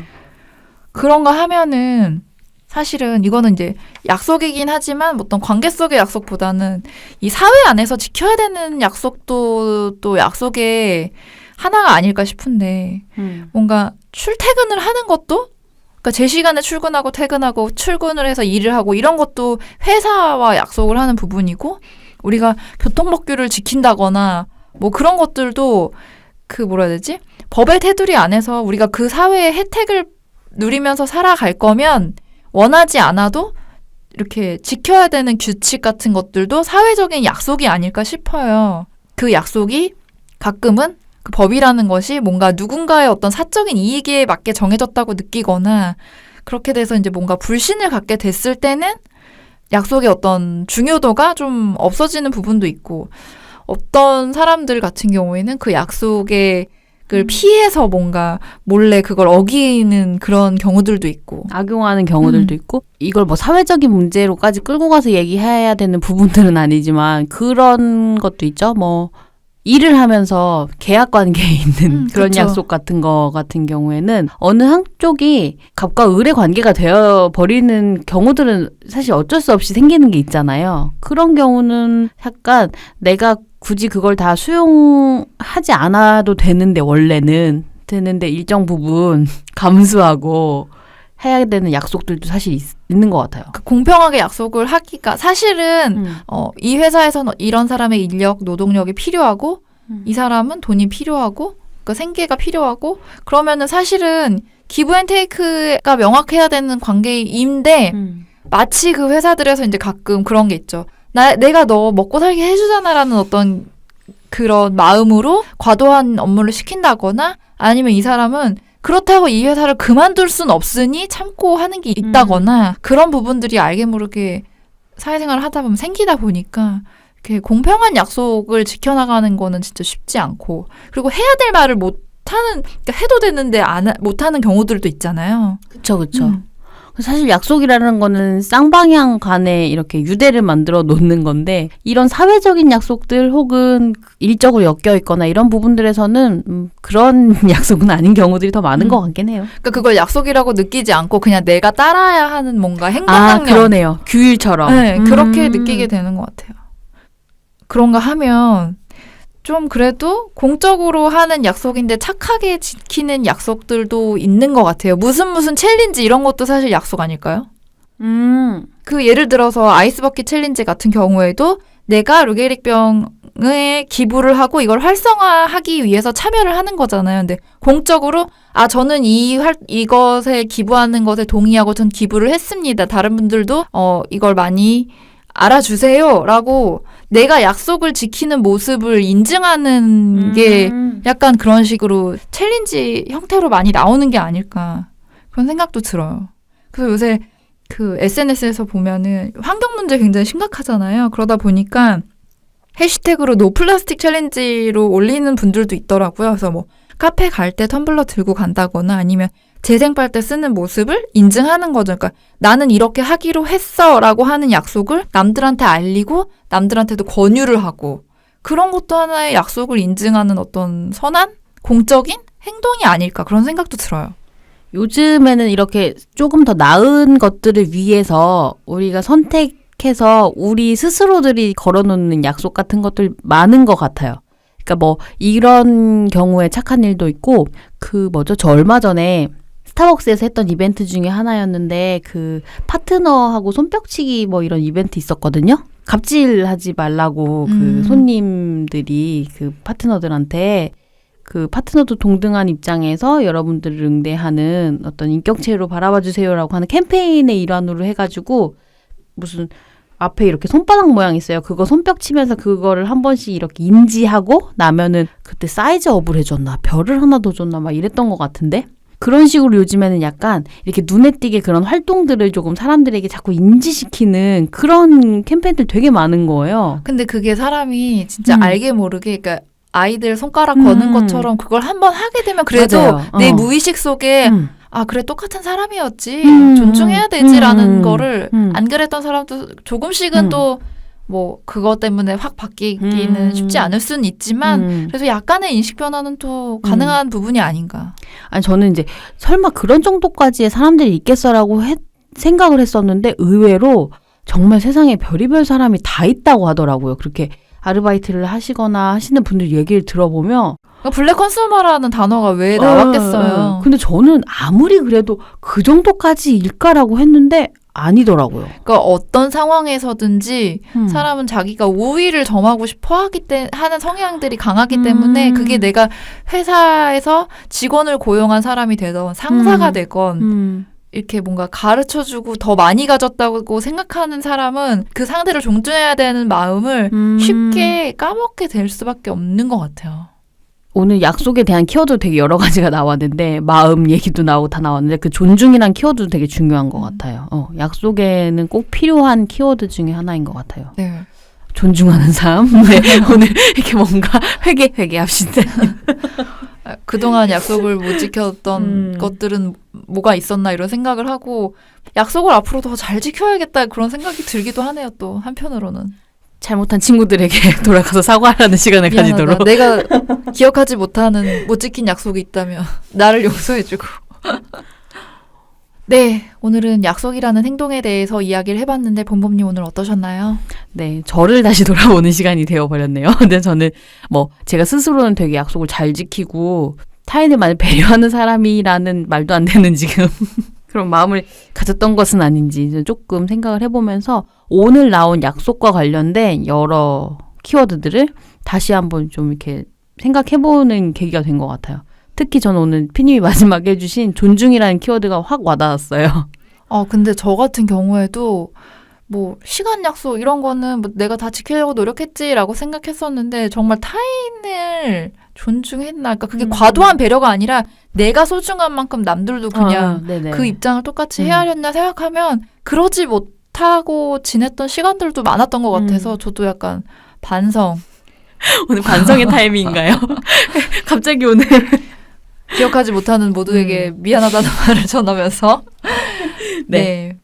그런 거 하면은 사실은 이거는 이제 약속이긴 하지만 어떤 관계 속의 약속보다는 이 사회 안에서 지켜야 되는 약속도 또 약속의 하나가 아닐까 싶은데 뭔가 출퇴근을 하는 것도 그러니까 제 시간에 출근하고 퇴근하고 출근을 해서 일을 하고 이런 것도 회사와 약속을 하는 부분이고 우리가 교통법규를 지킨다거나 뭐 그런 것들도 그 뭐라 해야 되지? 법의 테두리 안에서 우리가 그 사회의 혜택을 누리면서 살아갈 거면 원하지 않아도 이렇게 지켜야 되는 규칙 같은 것들도 사회적인 약속이 아닐까 싶어요. 그 약속이 가끔은 그 법이라는 것이 뭔가 누군가의 어떤 사적인 이익에 맞게 정해졌다고 느끼거나 그렇게 돼서 이제 뭔가 불신을 갖게 됐을 때는 약속의 어떤 중요도가 좀 없어지는 부분도 있고 어떤 사람들 같은 경우에는 그 약속의 그걸 피해서 뭔가 몰래 그걸 어기는 그런 경우들도 있고 악용하는 경우들도 있고 이걸 뭐 사회적인 문제로까지 끌고 가서 얘기해야 되는 부분들은 아니지만 그런 것도 있죠. 뭐 일을 하면서 계약 관계에 있는 그런 그쵸. 약속 같은 거 같은 경우에는 어느 한쪽이 갑과 을의 관계가 되어 버리는 경우들은 사실 어쩔 수 없이 생기는 게 있잖아요. 그런 경우는 약간 내가 굳이 그걸 다 수용하지 않아도 원래는 되는데 일정 부분 감수하고 해야 되는 약속들도 사실 있는 것 같아요. 그 공평하게 약속을 하기가 사실은 이 회사에서는 이런 사람의 인력, 노동력이 필요하고 이 사람은 돈이 필요하고 그 생계가 필요하고 그러면은 사실은 기브 앤 테이크가 명확해야 되는 관계인데 마치 그 회사들에서 이제 가끔 그런 게 있죠. 내가 너 먹고 살게 해주잖아라는 어떤 그런 마음으로 과도한 업무를 시킨다거나 아니면 이 사람은 그렇다고 이 회사를 그만둘 순 없으니 참고 하는 게 있다거나 그런 부분들이 알게 모르게 사회생활을 하다 보면 생기다 보니까 이렇게 공평한 약속을 지켜나가는 거는 진짜 쉽지 않고 그리고 해야 될 말을 못하는 그러니까 해도 되는데 못하는 경우들도 있잖아요. 그쵸. 사실 약속이라는 거는 쌍방향 간에 이렇게 유대를 만들어 놓는 건데 이런 사회적인 약속들 혹은 일적으로 엮여 있거나 이런 부분들에서는 그런 약속은 아닌 경우들이 더 많은 것 같긴 해요. 그러니까 그걸 약속이라고 느끼지 않고 그냥 내가 따라야 하는 뭔가 행동학령. 그러네요. 규율처럼. 네, 그렇게 느끼게 되는 것 같아요. 그런가 하면 좀 그래도 공적으로 하는 약속인데 착하게 지키는 약속들도 있는 것 같아요. 무슨 챌린지 이런 것도 사실 약속 아닐까요? 그 예를 들어서 아이스버킷 챌린지 같은 경우에도 내가 루게릭병에 기부를 하고 이걸 활성화하기 위해서 참여를 하는 거잖아요. 근데 공적으로 저는 이것에 기부하는 것에 동의하고 전 기부를 했습니다. 다른 분들도 이걸 많이 알아주세요라고 내가 약속을 지키는 모습을 인증하는 게 약간 그런 식으로 챌린지 형태로 많이 나오는 게 아닐까 그런 생각도 들어요. 그래서 요새 그 SNS에서 보면은 환경 문제 굉장히 심각하잖아요. 그러다 보니까 해시태그로 노 플라스틱 챌린지로 올리는 분들도 있더라고요. 그래서 뭐 카페 갈 때 텀블러 들고 간다거나 아니면 재생 빨대 쓰는 모습을 인증하는 거죠. 그러니까 나는 이렇게 하기로 했어라고 하는 약속을 남들한테 알리고 남들한테도 권유를 하고 그런 것도 하나의 약속을 인증하는 어떤 선한 공적인 행동이 아닐까 그런 생각도 들어요. 요즘에는 이렇게 조금 더 나은 것들을 위해서 우리가 선택해서 우리 스스로들이 걸어놓는 약속 같은 것들 많은 것 같아요. 그러니까 뭐 이런 경우에 착한 일도 있고 저 얼마 전에 스타벅스에서 했던 이벤트 중에 하나였는데 그 파트너하고 손뼉치기 뭐 이런 이벤트 있었거든요. 갑질하지 말라고 그 손님들이 그 파트너들한테 그 파트너도 동등한 입장에서 여러분들을 응대하는 어떤 인격체로 바라봐 주세요라고 하는 캠페인의 일환으로 해가지고 무슨 앞에 이렇게 손바닥 모양 있어요. 그거 손뼉 치면서 그거를 한 번씩 이렇게 인지하고 나면은 그때 사이즈 업을 해줬나 별을 하나 더 줬나 막 이랬던 것 같은데 그런 식으로 요즘에는 약간 이렇게 눈에 띄게 그런 활동들을 조금 사람들에게 자꾸 인지시키는 그런 캠페인들 되게 많은 거예요. 근데 그게 사람이 진짜 알게 모르게 그러니까 아이들 손가락 거는 것처럼 그걸 한번 하게 되면 그래도 맞아요. 내 무의식 속에 그래 똑같은 사람이었지 존중해야 되지라는 거를 안 그랬던 사람도 조금씩은 또 뭐 그것 때문에 확 바뀌기는 쉽지 않을 수는 있지만 그래서 약간의 인식 변화는 또 가능한 부분이 아닌가. 아니 저는 이제 설마 그런 정도까지의 사람들이 있겠어라고 생각을 했었는데 의외로 정말 세상에 별의별 사람이 다 있다고 하더라고요. 그렇게 아르바이트를 하시거나 하시는 분들 얘기를 들어보면 그러니까 블랙 컨슈머라는 단어가 왜 나왔겠어요. 근데 저는 아무리 그래도 그 정도까지 일까라고 했는데 아니더라고요. 그러니까 어떤 상황에서든지 사람은 자기가 우위를 점하고 싶어 하는 성향들이 강하기 때문에 그게 내가 회사에서 직원을 고용한 사람이 되건 상사가 되건 이렇게 뭔가 가르쳐주고 더 많이 가졌다고 생각하는 사람은 그 상대를 존중해야 되는 마음을 쉽게 까먹게 될 수밖에 없는 것 같아요. 오늘 약속에 대한 키워드 되게 여러 가지가 나왔는데 마음 얘기도 나오고 다 나왔는데 그 존중이란 키워드도 되게 중요한 것 같아요. 약속에는 꼭 필요한 키워드 중에 하나인 것 같아요. 네. 존중하는 삶. 네, 오늘 이렇게 뭔가 회개합시다. 그동안 약속을 못 지켰던 것들은 뭐가 있었나 이런 생각을 하고 약속을 앞으로 더 잘 지켜야겠다 그런 생각이 들기도 하네요. 또 한편으로는. 잘못한 친구들에게 돌아가서 사과하라는 시간을 미안하다. 가지도록. 내가 기억하지 못하는 못 지킨 약속이 있다면 나를 용서해주고. 네, 오늘은 약속이라는 행동에 대해서 이야기를 해봤는데 본범님 오늘 어떠셨나요? 네, 저를 다시 돌아보는 시간이 되어버렸네요. 근데 저는 제가 스스로는 되게 약속을 잘 지키고 타인을 많이 배려하는 사람이라는 말도 안 되는 지금 그런 마음을 가졌던 것은 아닌지 조금 생각을 해보면서 오늘 나온 약속과 관련된 여러 키워드들을 다시 한번 좀 이렇게 생각해보는 계기가 된 것 같아요. 특히 저는 오늘 피님이 마지막에 해주신 존중이라는 키워드가 확 와닿았어요. 근데 저 같은 경우에도 시간 약속 이런 거는 내가 다 지키려고 노력했지라고 생각했었는데 정말 타인을 존중했나? 그러니까 그게 과도한 배려가 아니라 내가 소중한 만큼 남들도 그냥 그 입장을 똑같이 헤아렸나 생각하면 그러지 못하고 지냈던 시간들도 많았던 것 같아서 저도 약간 반성. 오늘 반성의 타임인가요? 갑자기 오늘 기억하지 못하는 모두에게 미안하다는 말을 전하면서 네.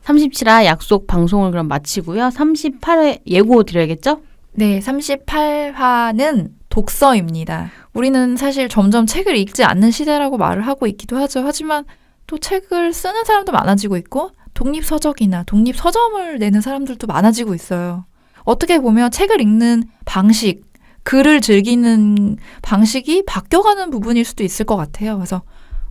37화 약속 방송을 그럼 마치고요. 38회 예고 드려야겠죠? 네, 38화는 독서입니다. 우리는 사실 점점 책을 읽지 않는 시대라고 말을 하고 있기도 하죠. 하지만 또 책을 쓰는 사람도 많아지고 있고 독립서적이나 독립서점을 내는 사람들도 많아지고 있어요. 어떻게 보면 책을 읽는 방식, 글을 즐기는 방식이 바뀌어가는 부분일 수도 있을 것 같아요. 그래서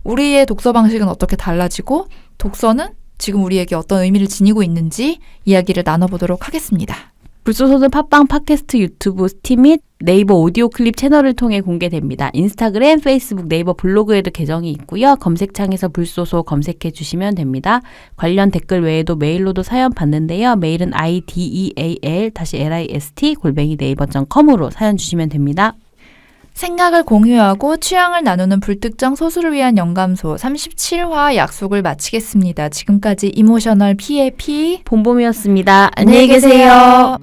우리의 독서 방식은 어떻게 달라지고 독서는 지금 우리에게 어떤 의미를 지니고 있는지 이야기를 나눠보도록 하겠습니다. 불소소는 팟빵, 팟캐스트, 유튜브, 스팀 및 네이버 오디오 클립 채널을 통해 공개됩니다. 인스타그램, 페이스북, 네이버 블로그에도 계정이 있고요. 검색창에서 불소소 검색해 주시면 됩니다. 관련 댓글 외에도 메일로도 사연 받는데요. 메일은 ideal-list@naver.com으로 사연 주시면 됩니다. 생각을 공유하고 취향을 나누는 불특정 소수를 위한 영감소 37화 약속을 마치겠습니다. 지금까지 이모셔널 P의 P 봄봄이었습니다. 안녕히 계세요.